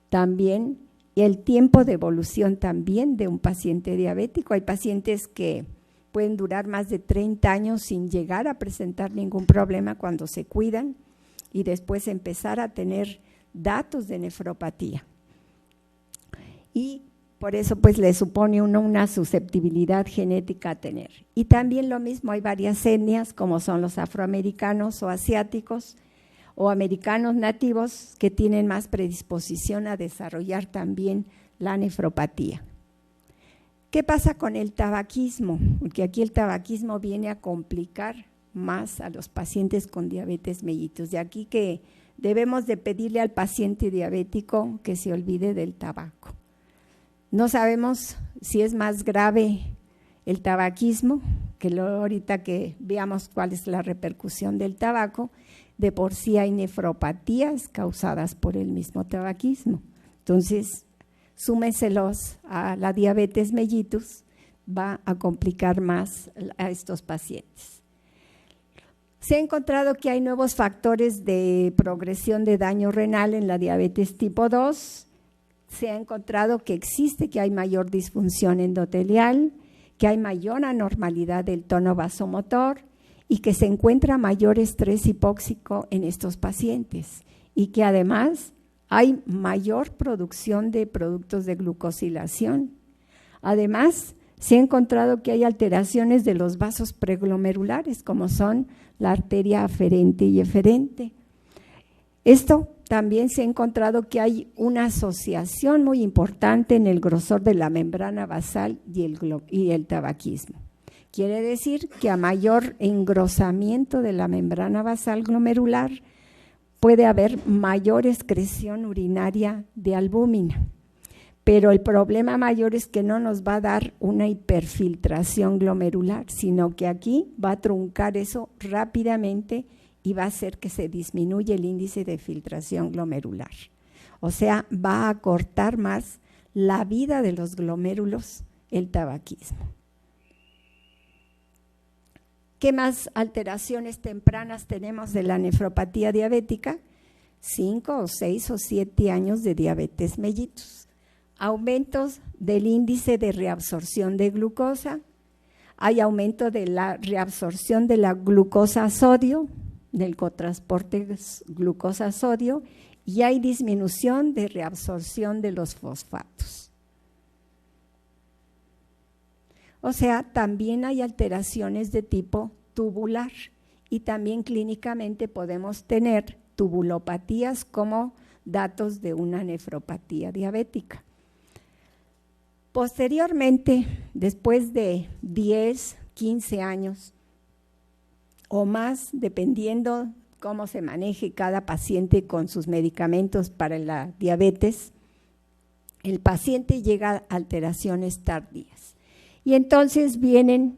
también, y el tiempo de evolución también de un paciente diabético. Hay pacientes que pueden durar más de 30 años sin llegar a presentar ningún problema cuando se cuidan y después empezar a tener datos de nefropatía. Y por eso pues le supone uno una susceptibilidad genética a tener. Y también lo mismo, hay varias etnias como son los afroamericanos o asiáticos o americanos nativos que tienen más predisposición a desarrollar también la nefropatía. ¿Qué pasa con el tabaquismo? Porque aquí el tabaquismo viene a complicar más a los pacientes con diabetes mellitus. De aquí que debemos de pedirle al paciente diabético que se olvide del tabaco. No sabemos si es más grave el tabaquismo, que ahorita que veamos cuál es la repercusión del tabaco, de por sí hay nefropatías causadas por el mismo tabaquismo. Entonces, súmenselos a la diabetes mellitus, va a complicar más a estos pacientes. Se ha encontrado que hay nuevos factores de progresión de daño renal en la diabetes tipo 2. Se ha encontrado que hay mayor disfunción endotelial, que hay mayor anormalidad del tono vasomotor y que se encuentra mayor estrés hipóxico en estos pacientes y que además hay mayor producción de productos de glucosilación. Además, se ha encontrado que hay alteraciones de los vasos preglomerulares, como son la arteria aferente y eferente. Esto también se ha encontrado que hay una asociación muy importante en el grosor de la membrana basal y el tabaquismo. Quiere decir que a mayor engrosamiento de la membrana basal glomerular puede haber mayor excreción urinaria de albúmina. Pero el problema mayor es que no nos va a dar una hiperfiltración glomerular, sino que aquí va a truncar eso rápidamente y va a hacer que se disminuya el índice de filtración glomerular. O sea, va a acortar más la vida de los glomérulos el tabaquismo. ¿Qué más alteraciones tempranas tenemos de la nefropatía diabética? 5 o 6 o 7 años de diabetes mellitus. Aumentos del índice de reabsorción de glucosa, hay aumento de la reabsorción de la glucosa-sodio, del cotransporte glucosa-sodio, y hay disminución de reabsorción de los fosfatos. O sea, también hay alteraciones de tipo tubular y también clínicamente podemos tener tubulopatías como datos de una nefropatía diabética. Posteriormente, después de 10, 15 años o más, dependiendo cómo se maneje cada paciente con sus medicamentos para la diabetes, el paciente llega a alteraciones tardías. Y entonces vienen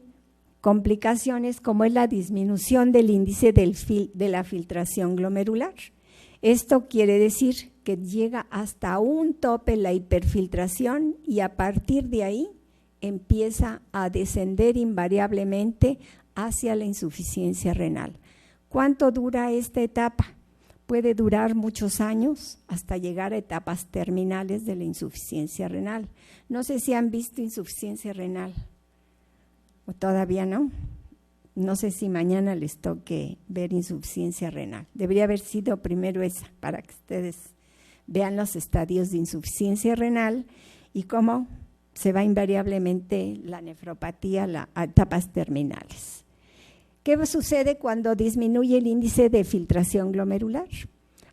complicaciones como es la disminución del índice de la filtración glomerular. Esto quiere decir que llega hasta un tope la hiperfiltración y a partir de ahí empieza a descender invariablemente hacia la insuficiencia renal. ¿Cuánto dura esta etapa? Puede durar muchos años hasta llegar a etapas terminales de la insuficiencia renal. No sé si han visto insuficiencia renal o todavía no. No sé si mañana les toque ver insuficiencia renal. Debería haber sido primero esa, para que ustedes vean los estadios de insuficiencia renal y cómo se va invariablemente la nefropatía a etapas terminales. ¿Qué sucede cuando disminuye el índice de filtración glomerular?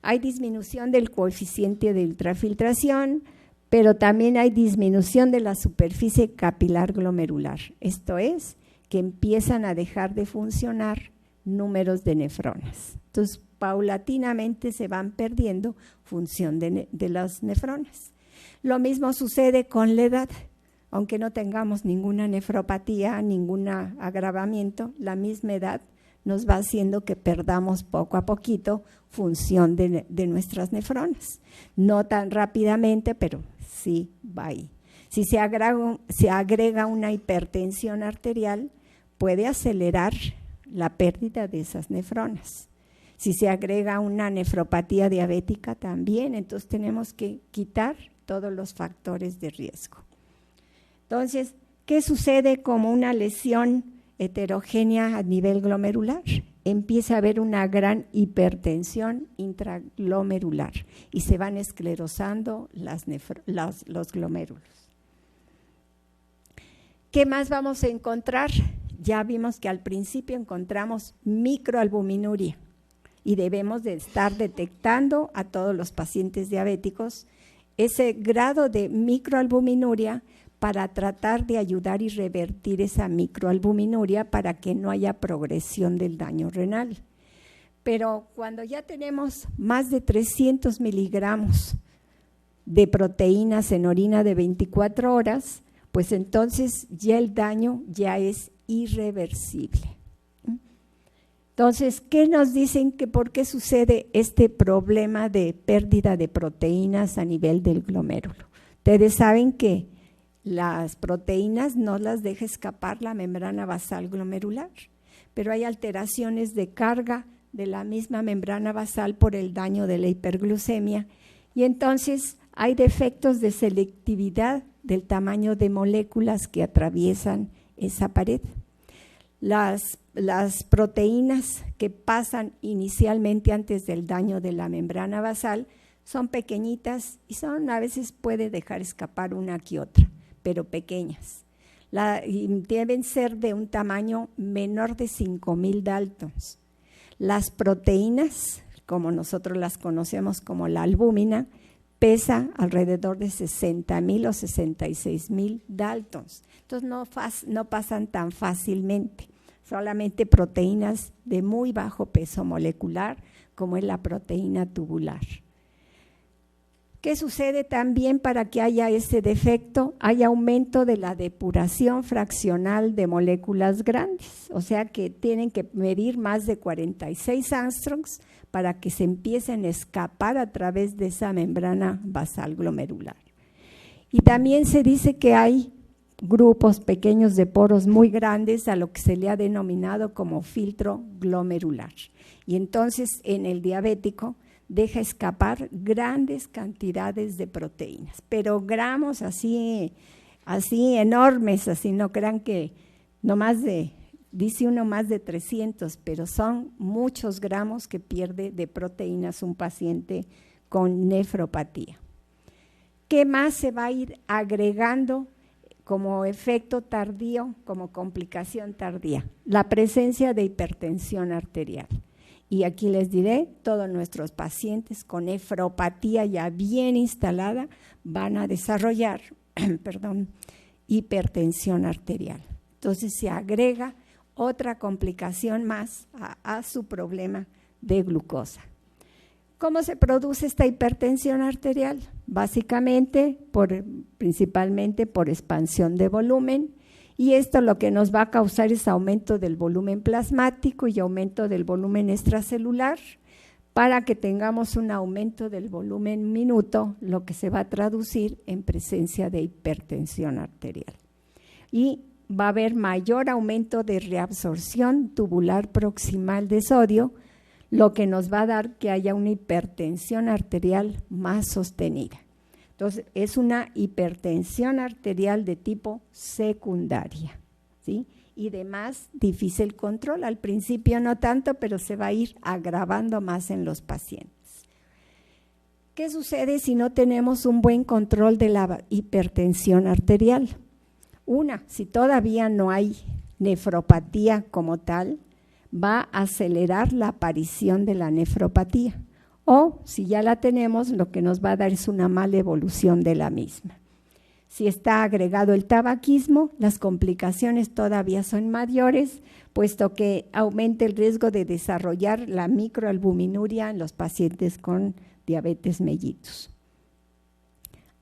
hay disminución del coeficiente de ultrafiltración, pero también hay disminución de la superficie capilar glomerular. Esto es, que empiezan a dejar de funcionar números de nefronas. Entonces, paulatinamente se van perdiendo función de las nefronas. Lo mismo sucede con la edad. Aunque no tengamos ninguna nefropatía, ningún agravamiento, la misma edad nos va haciendo que perdamos poco a poquito función de nuestras nefronas. No tan rápidamente, pero sí va ahí. Si se agrega una hipertensión arterial, puede acelerar la pérdida de esas nefronas. Si se agrega una nefropatía diabética también, entonces tenemos que quitar todos los factores de riesgo. Entonces, ¿qué sucede como una lesión heterogénea a nivel glomerular? Empieza a haber una gran hipertensión intraglomerular y se van esclerosando los glomérulos. ¿Qué más vamos a encontrar? Ya vimos que al principio encontramos microalbuminuria y debemos de estar detectando a todos los pacientes diabéticos ese grado de microalbuminuria para tratar de ayudar y revertir esa microalbuminuria para que no haya progresión del daño renal. Pero cuando ya tenemos más de 300 miligramos de proteínas en orina de 24 horas, pues entonces ya el daño ya es irreversible. Entonces, ¿qué nos dicen que por qué sucede este problema de pérdida de proteínas a nivel del glomérulo? Ustedes saben que las proteínas no las deja escapar la membrana basal glomerular, pero hay alteraciones de carga de la misma membrana basal por el daño de la hiperglucemia y entonces hay defectos de selectividad del tamaño de moléculas que atraviesan esa pared. Las proteínas que pasan inicialmente antes del daño de la membrana basal son pequeñitas y a veces puede dejar escapar una que otra, pero pequeñas. Y deben ser de un tamaño menor de 5,000 Daltons. Las proteínas, como nosotros las conocemos como la albúmina, pesa alrededor de 60,000 o 66,000 Daltons. Entonces no pasan tan fácilmente. Solamente proteínas de muy bajo peso molecular, como es la proteína tubular. ¿Qué sucede también para que haya ese defecto? Hay aumento de la depuración fraccional de moléculas grandes, o sea que tienen que medir más de 46 angstroms para que se empiecen a escapar a través de esa membrana basal glomerular. Y también se dice que hay grupos pequeños de poros muy grandes a lo que se le ha denominado como filtro glomerular. Y entonces en el diabético deja escapar grandes cantidades de proteínas, pero gramos así enormes, así no crean que dice uno más de 300, pero son muchos gramos que pierde de proteínas un paciente con nefropatía. ¿Qué más se va a ir agregando como efecto tardío, como complicación tardía? La presencia de hipertensión arterial. Y aquí les diré, todos nuestros pacientes con nefropatía ya bien instalada van a desarrollar hipertensión arterial. Entonces se agrega otra complicación más a su problema de glucosa. ¿Cómo se produce esta hipertensión arterial? Básicamente, principalmente por expansión de volumen, y esto lo que nos va a causar es aumento del volumen plasmático y aumento del volumen extracelular, para que tengamos un aumento del volumen minuto, lo que se va a traducir en presencia de hipertensión arterial. Y va a haber mayor aumento de reabsorción tubular proximal de sodio, lo que nos va a dar que haya una hipertensión arterial más sostenida. Entonces, es una hipertensión arterial de tipo secundaria, ¿sí? Y de más difícil control. Al principio no tanto, pero se va a ir agravando más en los pacientes. ¿Qué sucede si no tenemos un buen control de la hipertensión arterial? Si todavía no hay nefropatía como tal, va a acelerar la aparición de la nefropatía. o si ya la tenemos, lo que nos va a dar es una mala evolución de la misma. Si está agregado el tabaquismo, las complicaciones todavía son mayores, puesto que aumenta el riesgo de desarrollar la microalbuminuria en los pacientes con diabetes mellitus.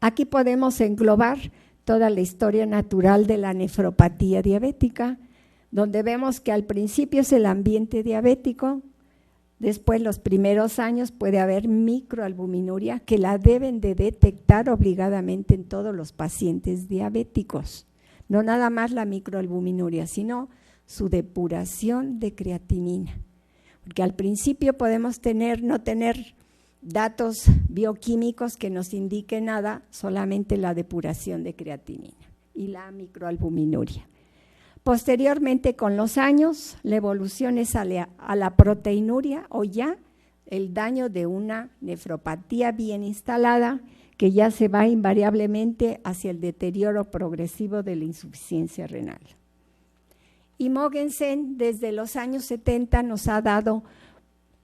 Aquí podemos englobar toda la historia natural de la nefropatía diabética, donde vemos que al principio es el ambiente diabético, después los primeros años puede haber microalbuminuria que la deben de detectar obligadamente en todos los pacientes diabéticos. No nada más la microalbuminuria, sino su depuración de creatinina. Porque al principio podemos no tener datos bioquímicos que nos indiquen nada, solamente la depuración de creatinina y la microalbuminuria. Posteriormente, con los años, la evolución es a la proteinuria o ya el daño de una nefropatía bien instalada que ya se va invariablemente hacia el deterioro progresivo de la insuficiencia renal. Y Mogensen desde los años 70 nos ha dado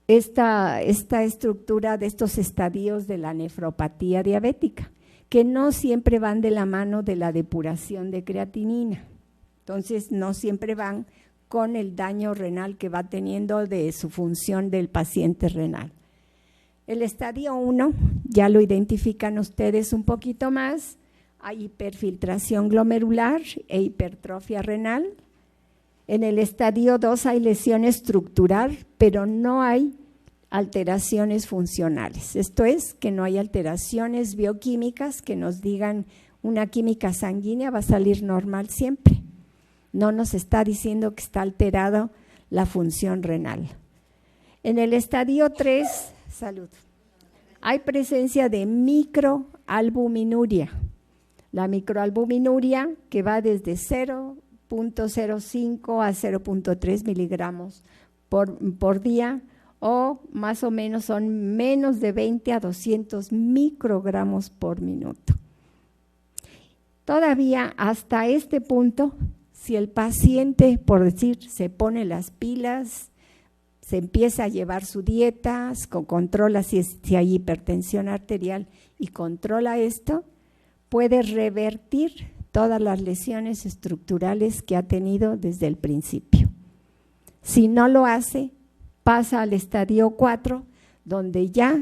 esta estructura de estos estadios de la nefropatía diabética, que no siempre van de la mano de la depuración de creatinina. Entonces, no siempre van con el daño renal que va teniendo de su función del paciente renal. El estadio 1, ya lo identifican ustedes un poquito más, hay hiperfiltración glomerular e hipertrofia renal. En el estadio 2 hay lesión estructural, pero no hay alteraciones funcionales. Esto es, que no hay alteraciones bioquímicas que nos digan una química sanguínea va a salir normal siempre. No nos está diciendo que está alterada la función renal. En el estadio 3, salud, hay presencia de microalbuminuria. La microalbuminuria que va desde 0.05 a 0.3 miligramos por día, o más o menos son menos de 20 a 200 microgramos por minuto. Todavía hasta este punto, si el paciente, por decir, se pone las pilas, se empieza a llevar su dieta, controla si hay hipertensión arterial y controla esto, puede revertir todas las lesiones estructurales que ha tenido desde el principio. Si no lo hace, pasa al estadio 4, donde ya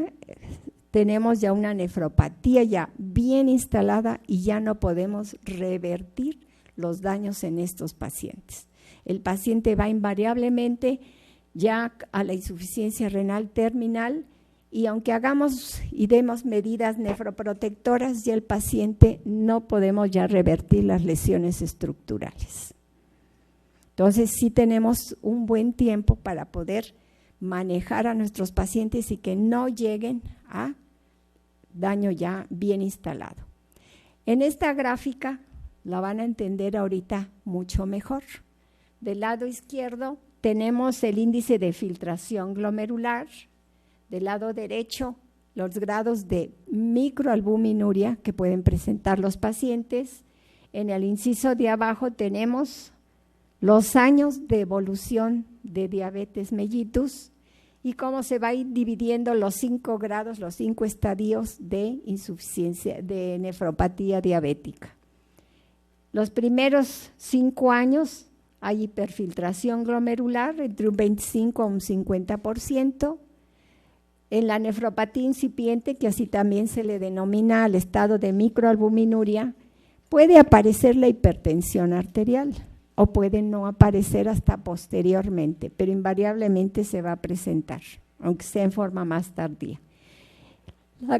tenemos ya una nefropatía ya bien instalada y ya no podemos revertir los daños en estos pacientes. El paciente va invariablemente ya a la insuficiencia renal terminal y aunque hagamos y demos medidas nefroprotectoras, ya el paciente no podemos ya revertir las lesiones estructurales. Entonces sí tenemos un buen tiempo para poder manejar a nuestros pacientes y que no lleguen a daño ya bien instalado. En esta gráfica la van a entender ahorita mucho mejor. Del lado izquierdo tenemos el índice de filtración glomerular, del lado derecho los grados de microalbuminuria que pueden presentar los pacientes. En el inciso de abajo tenemos los años de evolución de diabetes mellitus y cómo se va a ir dividiendo los 5 grados, los 5 estadios de insuficiencia, de nefropatía diabética. Los primeros 5 años hay hiperfiltración glomerular entre un 25 a un 50%. En la nefropatía incipiente, que así también se le denomina al estado de microalbuminuria, puede aparecer la hipertensión arterial o puede no aparecer hasta posteriormente, pero invariablemente se va a presentar, aunque sea en forma más tardía.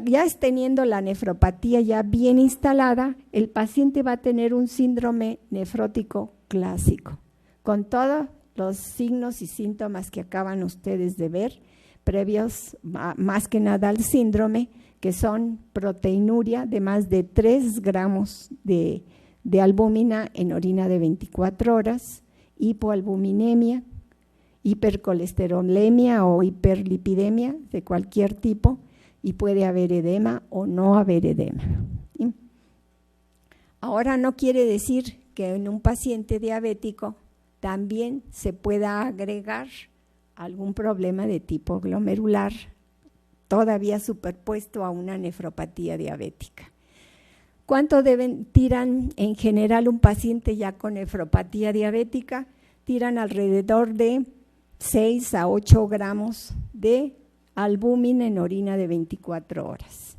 Ya teniendo la nefropatía ya bien instalada, el paciente va a tener un síndrome nefrótico clásico, con todos los signos y síntomas que acaban ustedes de ver, previos más que nada al síndrome, que son proteinuria de más de 3 gramos de albúmina en orina de 24 horas, hipoalbuminemia, hipercolesterolemia o hiperlipidemia de cualquier tipo, y puede haber edema o no haber edema. ¿Sí? Ahora no quiere decir que en un paciente diabético también se pueda agregar algún problema de tipo glomerular todavía superpuesto a una nefropatía diabética. ¿Cuánto tiran en general un paciente ya con nefropatía diabética? Tiran alrededor de 6 a 8 gramos de albúmina en orina de 24 horas.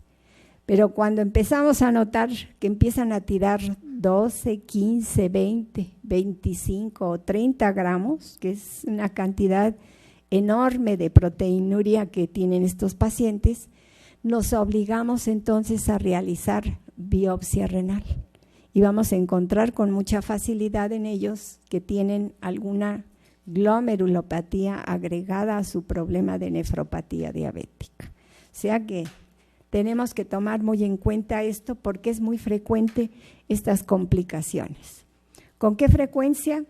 Pero cuando empezamos a notar que empiezan a tirar 12, 15, 20, 25 o 30 gramos, que es una cantidad enorme de proteinuria que tienen estos pacientes, nos obligamos entonces a realizar biopsia renal y vamos a encontrar con mucha facilidad en ellos que tienen alguna glomerulopatía agregada a su problema de nefropatía diabética. O sea que tenemos que tomar muy en cuenta esto porque es muy frecuente estas complicaciones. ¿Con qué frecuencia?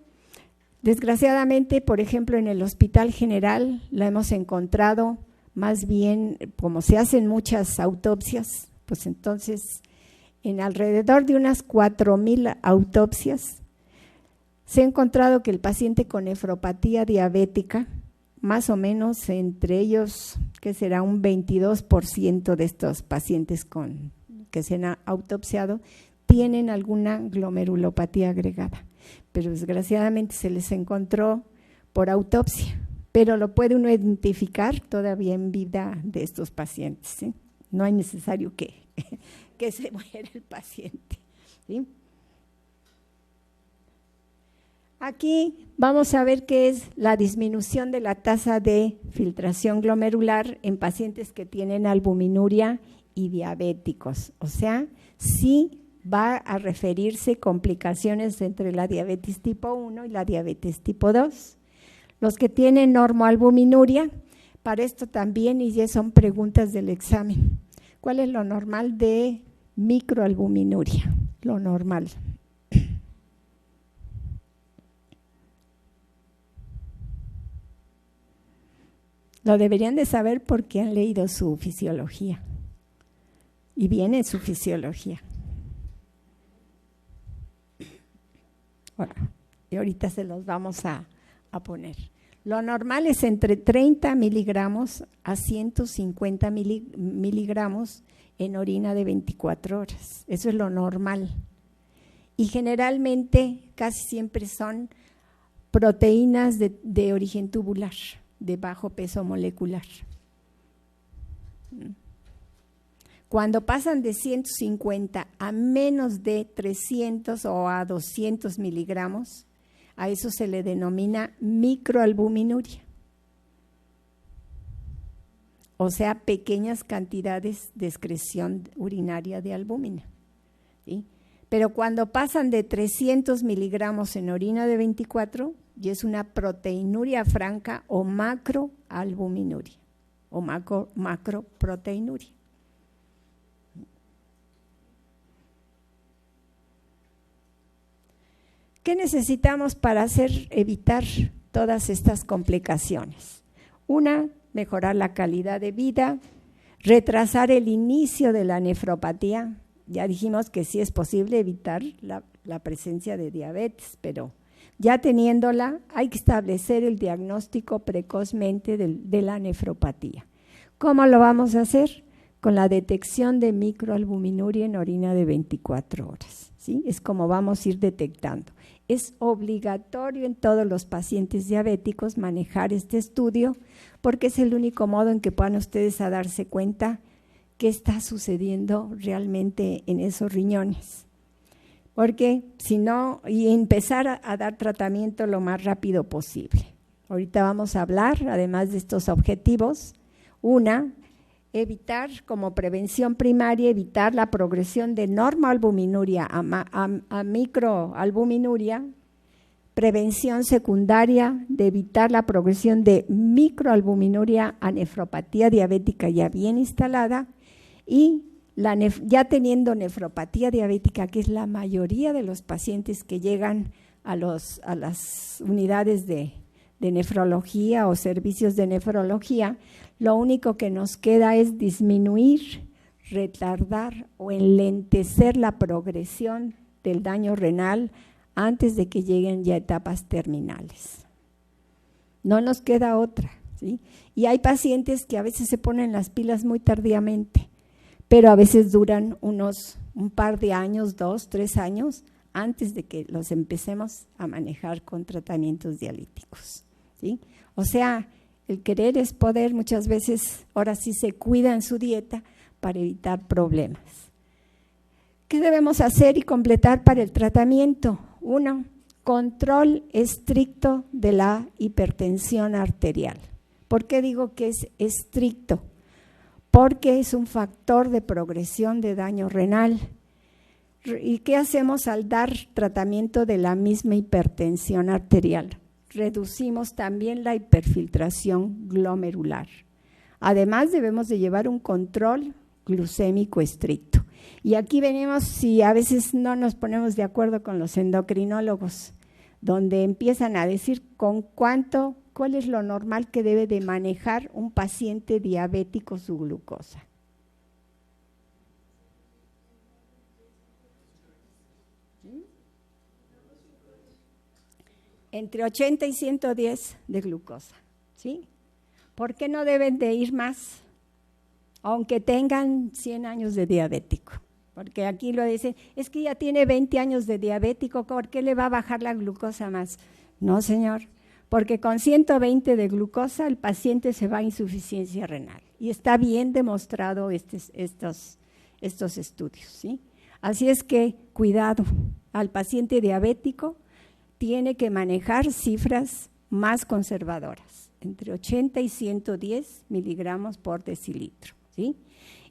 Desgraciadamente, por ejemplo, en el Hospital General la hemos encontrado más bien, como se hacen muchas autopsias, pues entonces en alrededor de unas 4,000 autopsias se ha encontrado que el paciente con nefropatía diabética, más o menos entre ellos, que será un 22% de estos pacientes que se han autopsiado, tienen alguna glomerulopatía agregada, pero desgraciadamente se les encontró por autopsia, pero lo puede uno identificar todavía en vida de estos pacientes, ¿sí? No es necesario que se muera el paciente, ¿sí? Aquí vamos a ver qué es la disminución de la tasa de filtración glomerular en pacientes que tienen albuminuria y diabéticos. O sea, sí va a referirse complicaciones entre la diabetes tipo 1 y la diabetes tipo 2. Los que tienen normoalbuminuria, para esto también, y ya son preguntas del examen, ¿cuál es lo normal de microalbuminuria? Lo normal. Lo deberían de saber porque han leído su fisiología. Y viene su fisiología. Bueno, y ahorita se los vamos a poner. Lo normal es entre 30 miligramos a 150 miligramos en orina de 24 horas. Eso es lo normal. Y generalmente, casi siempre son proteínas de origen tubular, de bajo peso molecular. Cuando pasan de 150 a menos de 300 o a 200 miligramos, a eso se le denomina microalbuminuria. O sea, pequeñas cantidades de excreción urinaria de albúmina, ¿sí? Pero cuando pasan de 300 miligramos en orina de 24, ya es una proteinuria franca o macroalbuminuria o macroproteinuria. ¿Qué necesitamos para evitar todas estas complicaciones? Una, mejorar la calidad de vida, retrasar el inicio de la nefropatía. Ya dijimos que sí es posible evitar la presencia de diabetes, pero ya teniéndola hay que establecer el diagnóstico precozmente de la nefropatía. ¿Cómo lo vamos a hacer? Con la detección de microalbuminuria en orina de 24 horas. ¿Sí? Es como vamos a ir detectando. Es obligatorio en todos los pacientes diabéticos manejar este estudio porque es el único modo en que puedan ustedes a darse cuenta qué está sucediendo realmente en esos riñones. Porque si no, y empezar a dar tratamiento lo más rápido posible. Ahorita vamos a hablar, además de estos objetivos, evitar como prevención primaria, evitar la progresión de normoalbuminuria a microalbuminuria, prevención secundaria de evitar la progresión de microalbuminuria a nefropatía diabética ya bien instalada y ya teniendo nefropatía diabética, que es la mayoría de los pacientes que llegan a las unidades de nefrología o servicios de nefrología, lo único que nos queda es disminuir, retardar o enlentecer la progresión del daño renal antes de que lleguen ya etapas terminales. No nos queda otra, ¿sí? Y hay pacientes que a veces se ponen las pilas muy tardíamente, pero a veces duran un par de años, 2, 3 años, antes de que los empecemos a manejar con tratamientos dialíticos, ¿sí? O sea, el querer es poder, muchas veces ahora sí se cuida en su dieta para evitar problemas. ¿Qué debemos hacer y completar para el tratamiento? 1, control estricto de la hipertensión arterial. ¿Por qué digo que es estricto? Porque es un factor de progresión de daño renal. ¿Y qué hacemos al dar tratamiento de la misma hipertensión arterial? Reducimos también la hiperfiltración glomerular. Además, debemos de llevar un control glucémico estricto. Y aquí venimos, si a veces no nos ponemos de acuerdo con los endocrinólogos, donde empiezan a decir cuál es lo normal que debe de manejar un paciente diabético su glucosa. Entre 80 y 110 de glucosa, ¿sí? ¿Por qué no deben de ir más? Aunque tengan 100 años de diabético. Porque aquí lo dicen, es que ya tiene 20 años de diabético, ¿por qué le va a bajar la glucosa más? No, señor, porque con 120 de glucosa el paciente se va a insuficiencia renal. Y está bien demostrado estos estudios, ¿sí? Así es que cuidado, al paciente diabético tiene que manejar cifras más conservadoras, entre 80 y 110 miligramos por decilitro, ¿sí?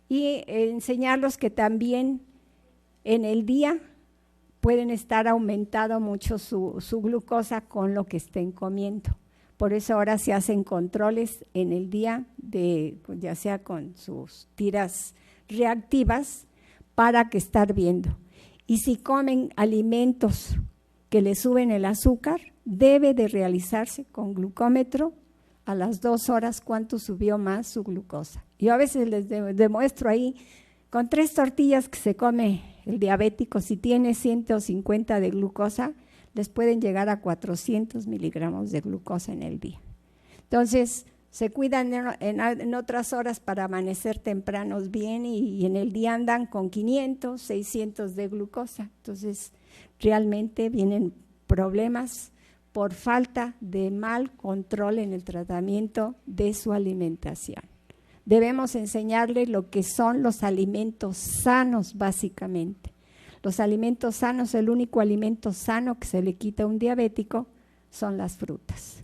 Y enseñarlos que también en el día pueden estar aumentado mucho su glucosa con lo que estén comiendo. Por eso ahora se hacen controles en el día, ya sea con sus tiras reactivas, para que estar viendo. Y si comen alimentos que le suben el azúcar, debe de realizarse con glucómetro a las 2 horas cuánto subió más su glucosa. Yo a veces les demuestro ahí, con 3 tortillas que se come el diabético, si tiene 150 de glucosa, les pueden llegar a 400 miligramos de glucosa en el día. Entonces, se cuidan en otras horas para amanecer tempranos bien y en el día andan con 500, 600 de glucosa. Entonces, realmente vienen problemas por falta de mal control en el tratamiento de su alimentación. Debemos enseñarles lo que son los alimentos sanos, básicamente. Los alimentos sanos, el único alimento sano que se le quita a un diabético son las frutas,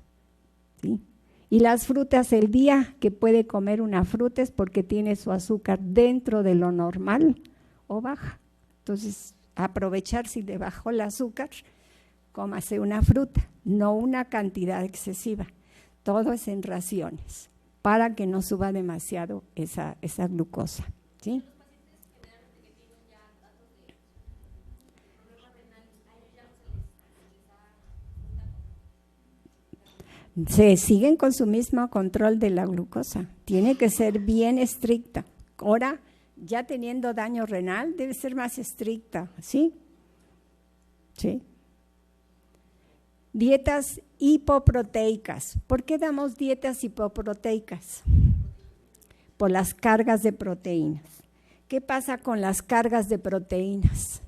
¿sí? Y las frutas, el día que puede comer una fruta es porque tiene su azúcar dentro de lo normal o baja. Entonces, aprovechar si le bajó el azúcar, cómase una fruta, no una cantidad excesiva. Todo es en raciones, para que no suba demasiado esa glucosa, ¿sí? Se siguen con su mismo control de la glucosa. Tiene que ser bien estricta. Ahora, ya teniendo daño renal, debe ser más estricta, ¿sí? Sí. Dietas hipoproteicas. ¿Por qué damos dietas hipoproteicas? Por las cargas de proteínas. ¿Qué pasa con las cargas de proteínas?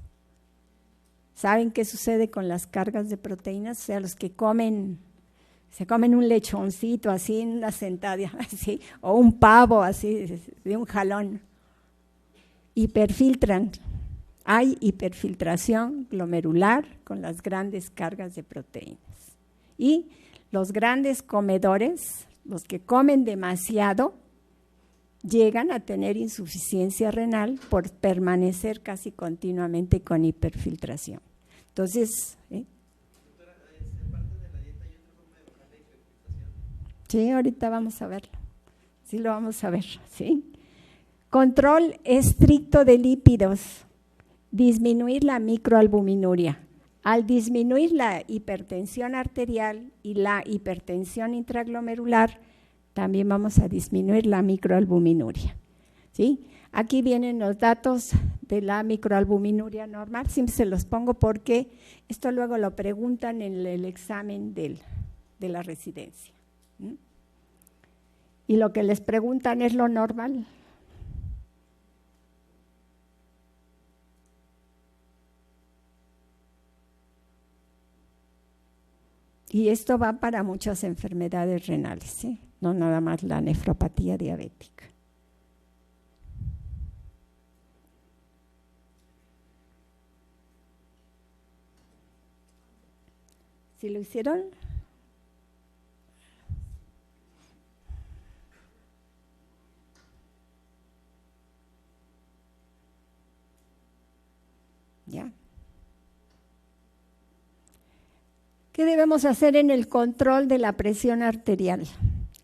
¿Saben qué sucede con las cargas de proteínas? O sea, los que se comen un lechoncito así en una sentada, así, o un pavo así de un jalón. Hiperfiltran. Hay hiperfiltración glomerular con las grandes cargas de proteínas. Y los grandes comedores, los que comen demasiado, llegan a tener insuficiencia renal por permanecer casi continuamente con hiperfiltración. Entonces, sí, ahorita vamos a verlo. Sí, lo vamos a ver, ¿sí? Control estricto de lípidos. Disminuir la microalbuminuria. Al disminuir la hipertensión arterial y la hipertensión intraglomerular, también vamos a disminuir la microalbuminuria, ¿sí? Aquí vienen los datos de la microalbuminuria normal. Siempre se los pongo porque esto luego lo preguntan en el examen de la residencia. Y lo que les preguntan es lo normal. Y esto va para muchas enfermedades renales, ¿sí? No nada más la nefropatía diabética. ¿Sí lo hicieron? ¿Ya? ¿Qué debemos hacer en el control de la presión arterial?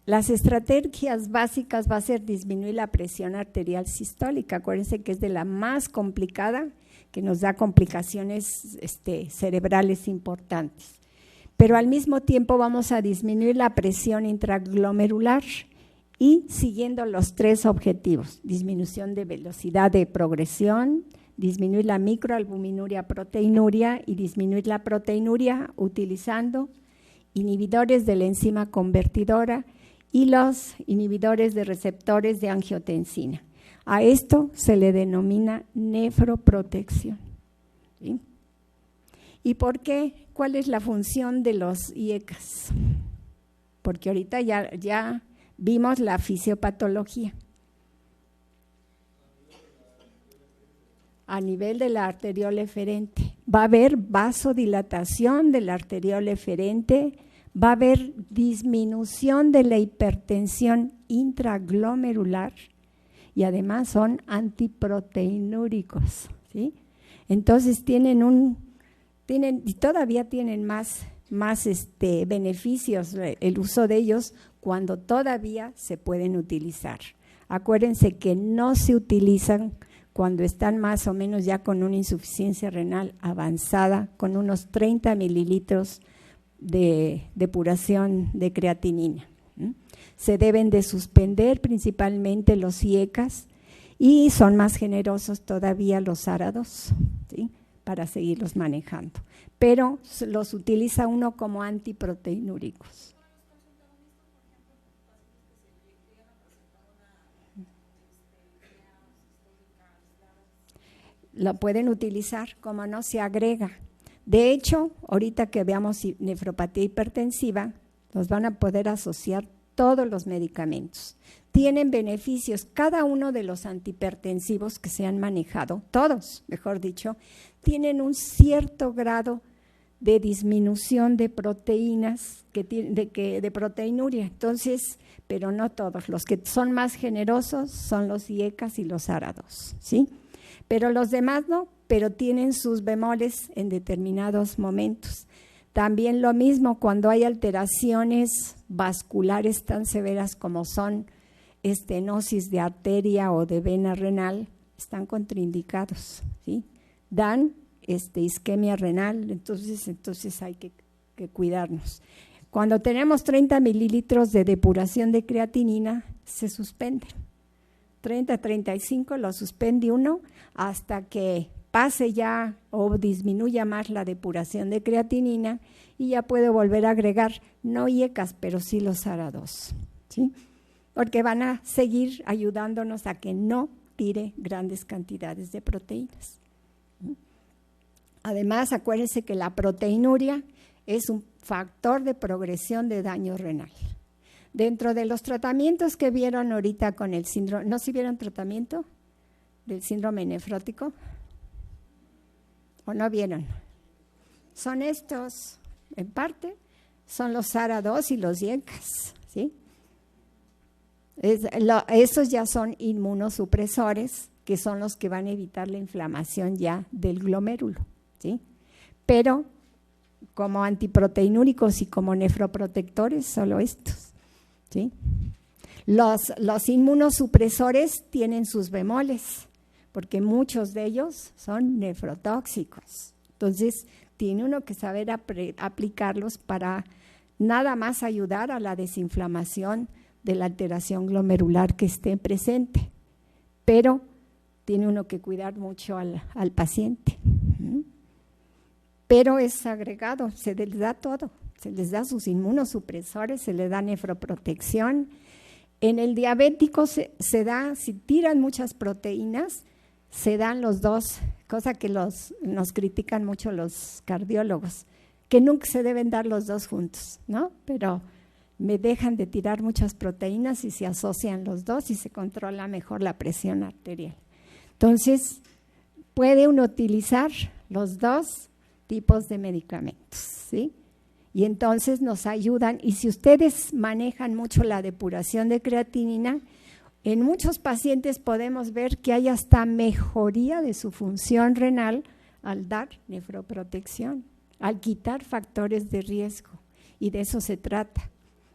Las estrategias básicas va a ser disminuir la presión arterial sistólica. Acuérdense que es de la más complicada, que nos da complicaciones cerebrales importantes. Pero al mismo tiempo vamos a disminuir la presión intraglomerular y siguiendo los 3 objetivos: disminución de velocidad de progresión, disminuir la microalbuminuria proteinuria y disminuir la proteinuria utilizando inhibidores de la enzima convertidora y los inhibidores de receptores de angiotensina. A esto se le denomina nefroprotección. ¿Sí? ¿Y por qué? ¿Cuál es la función de los IECAS? Porque ahorita ya vimos la fisiopatología. A nivel de la arteriola eferente. Va a haber vasodilatación de la arteriola eferente, va a haber disminución de la hipertensión intraglomerular y además son antiproteinúricos, ¿sí? Entonces y todavía tienen más beneficios el uso de ellos cuando todavía se pueden utilizar. Acuérdense que no se utilizan cuando están más o menos ya con una insuficiencia renal avanzada, con unos 30 mililitros de depuración de creatinina. Se deben de suspender principalmente los IECAS y son más generosos todavía los árados, ¿sí? Para seguirlos manejando. Pero los utiliza uno como antiproteinúricos. Lo pueden utilizar, como no se agrega. De hecho, ahorita que veamos nefropatía hipertensiva, los van a poder asociar todos los medicamentos. Tienen beneficios, cada uno de los antihipertensivos que se han manejado, todos, mejor dicho, tienen un cierto grado de disminución de proteínas, de proteinuria. Entonces, pero no todos, los que son más generosos son los IECAS y los árados, ¿sí? Pero los demás no, pero tienen sus bemoles en determinados momentos. También lo mismo cuando hay alteraciones vasculares tan severas como son estenosis de arteria o de vena renal, están contraindicados, ¿sí? Dan isquemia renal, entonces hay que cuidarnos. Cuando tenemos 30 mililitros de depuración de creatinina, se suspenden. 30, 35 lo suspende uno hasta que pase ya o disminuya más la depuración de creatinina y ya puede volver a agregar, no IECAS, pero sí los ARA2, ¿sí? Porque van a seguir ayudándonos a que no tire grandes cantidades de proteínas. Además, acuérdense que la proteinuria es un factor de progresión de daño renal. Dentro de los tratamientos que vieron ahorita con el síndrome, ¿no si vieron tratamiento del síndrome nefrótico? ¿O no vieron? Son estos, en parte, son los ARA2 y los IECAS, ¿sí? Esos ya son inmunosupresores, que son los que van a evitar la inflamación ya del glomérulo, ¿sí? Pero como antiproteinúricos y como nefroprotectores, solo estos, ¿sí? Los inmunosupresores tienen sus bemoles, porque muchos de ellos son nefrotóxicos. Entonces, tiene uno que saber aplicarlos para nada más ayudar a la desinflamación de la alteración glomerular que esté presente, pero tiene uno que cuidar mucho al paciente. Pero es agregado, se les da todo, se les da sus inmunosupresores, se les da nefroprotección, En el diabético se da, si tiran muchas proteínas, se dan los dos, cosa que nos critican mucho los cardiólogos, que nunca se deben dar los dos juntos, ¿no? Pero me dejan de tirar muchas proteínas y se asocian los dos y se controla mejor la presión arterial. Entonces, puede uno utilizar los dos tipos de medicamentos, ¿sí? Y entonces nos ayudan, y si ustedes manejan mucho la depuración de creatinina, en muchos pacientes podemos ver que hay hasta mejoría de su función renal al dar nefroprotección, al quitar factores de riesgo, y de eso se trata,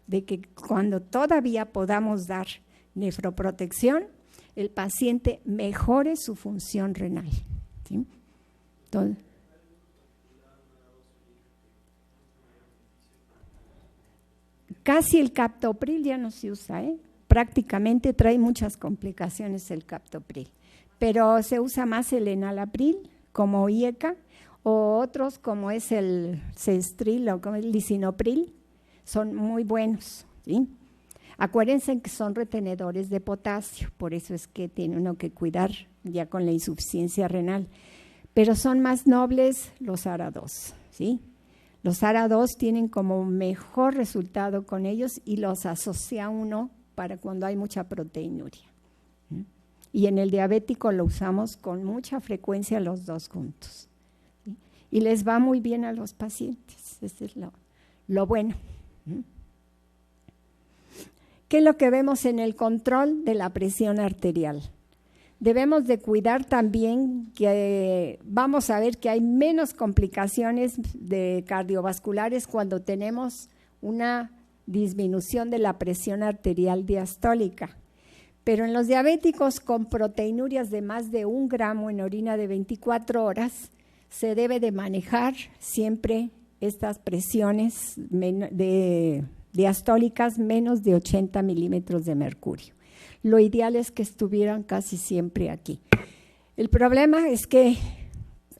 de que cuando todavía podamos dar nefroprotección, el paciente mejore su función renal, ¿sí? Entonces, casi el captopril ya no se usa, prácticamente trae muchas complicaciones el captopril, pero se usa más el enalapril como IECA o otros como es el cestril o como el lisinopril, son muy buenos, ¿sí? Acuérdense que son retenedores de potasio, por eso es que tiene uno que cuidar ya con la insuficiencia renal, pero son más nobles los ARA2, ¿sí? Los ARA2 tienen como mejor resultado con ellos y los asocia uno para cuando hay mucha proteinuria. Y en el diabético lo usamos con mucha frecuencia los dos juntos, ¿sí? Y les va muy bien a los pacientes, eso es lo bueno. ¿Qué es lo que vemos en el control de la presión arterial? Debemos de cuidar también que vamos a ver que hay menos complicaciones de cardiovasculares cuando tenemos una disminución de la presión arterial diastólica. Pero en los diabéticos con proteinurias de más de 1 gramo en orina de 24 horas, se debe de manejar siempre estas presiones diastólicas menos de 80 milímetros de mercurio. Lo ideal es que estuvieran casi siempre aquí. El problema es que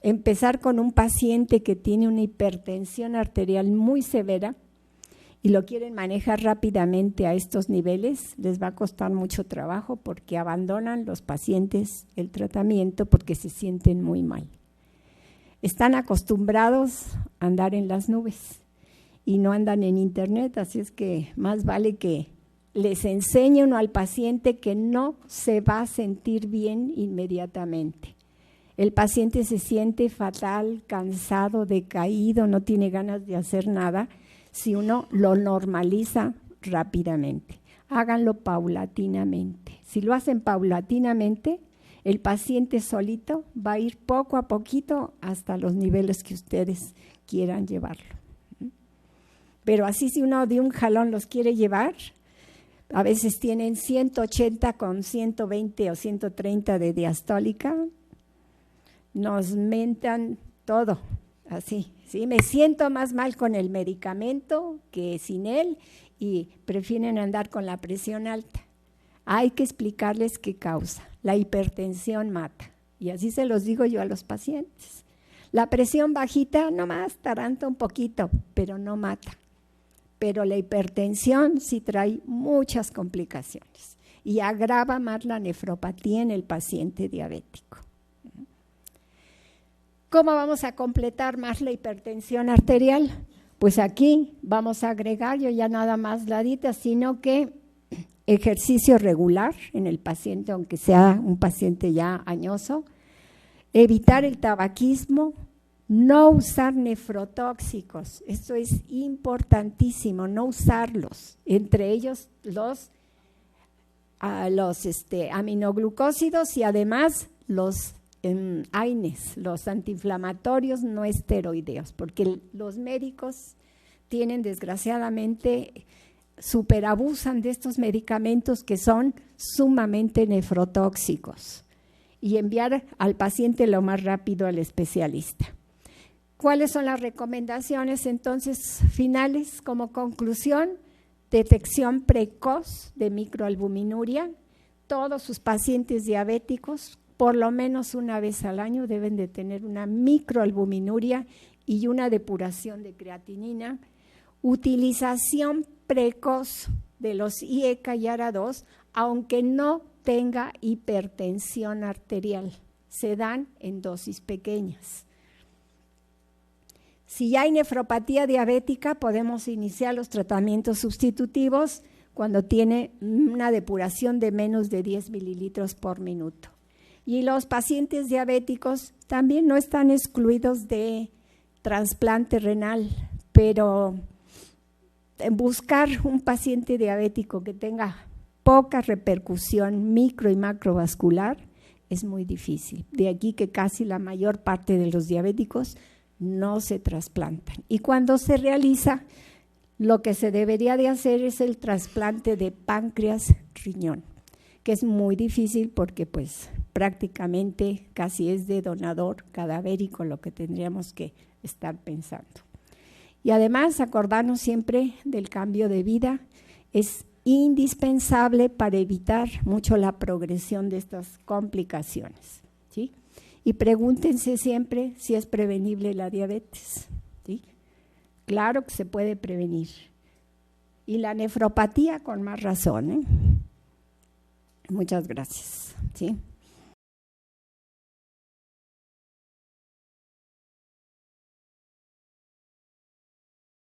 empezar con un paciente que tiene una hipertensión arterial muy severa y lo quieren manejar rápidamente a estos niveles, les va a costar mucho trabajo porque abandonan los pacientes el tratamiento porque se sienten muy mal. Están acostumbrados a andar en las nubes y no andan en internet, así es que más vale que les enseñe uno al paciente que no se va a sentir bien inmediatamente. El paciente se siente fatal, cansado, decaído, no tiene ganas de hacer nada si uno lo normaliza rápidamente. Háganlo paulatinamente. Si lo hacen paulatinamente, el paciente solito va a ir poco a poquito hasta los niveles que ustedes quieran llevarlo. Pero así si uno de un jalón los quiere llevar, a veces tienen 180 con 120 o 130 de diastólica, nos mentan todo, así, ¿sí? Me siento más mal con el medicamento que sin él y prefieren andar con la presión alta. Hay que explicarles qué causa. La hipertensión mata, y así se los digo yo a los pacientes. La presión bajita nomás taranta un poquito, pero no mata. Pero la hipertensión sí trae muchas complicaciones y agrava más la nefropatía en el paciente diabético. ¿Cómo vamos a completar más la hipertensión arterial? Pues aquí vamos a agregar, yo ya nada más la dita, sino que ejercicio regular en el paciente, aunque sea un paciente ya añoso, evitar el tabaquismo, no usar nefrotóxicos, esto es importantísimo, no usarlos, entre ellos los aminoglucósidos y además los AINES, los antiinflamatorios no esteroideos, porque los médicos tienen desgraciadamente, superabusan de estos medicamentos que son sumamente nefrotóxicos y enviar al paciente lo más rápido al especialista. ¿Cuáles son las recomendaciones entonces finales como conclusión? Detección precoz de microalbuminuria. Todos sus pacientes diabéticos, por lo menos una vez al año, deben de tener una microalbuminuria y una depuración de creatinina. Utilización precoz de los IECA y ARA2, aunque no tenga hipertensión arterial. Se dan en dosis pequeñas. Si ya hay nefropatía diabética, podemos iniciar los tratamientos sustitutivos cuando tiene una depuración de menos de 10 mililitros por minuto. Y los pacientes diabéticos también no están excluidos de trasplante renal, pero buscar un paciente diabético que tenga poca repercusión micro y macrovascular es muy difícil. De aquí que casi la mayor parte de los diabéticos no se trasplantan. Y cuando se realiza, lo que se debería de hacer es el trasplante de páncreas-riñón, que es muy difícil porque pues prácticamente casi es de donador cadavérico lo que tendríamos que estar pensando. Y además acordarnos siempre del cambio de vida, es indispensable para evitar mucho la progresión de estas complicaciones, ¿sí? Y pregúntense siempre si es prevenible la diabetes, ¿sí? Claro que se puede prevenir. Y la nefropatía con más razón, ¿eh? Muchas gracias, ¿sí?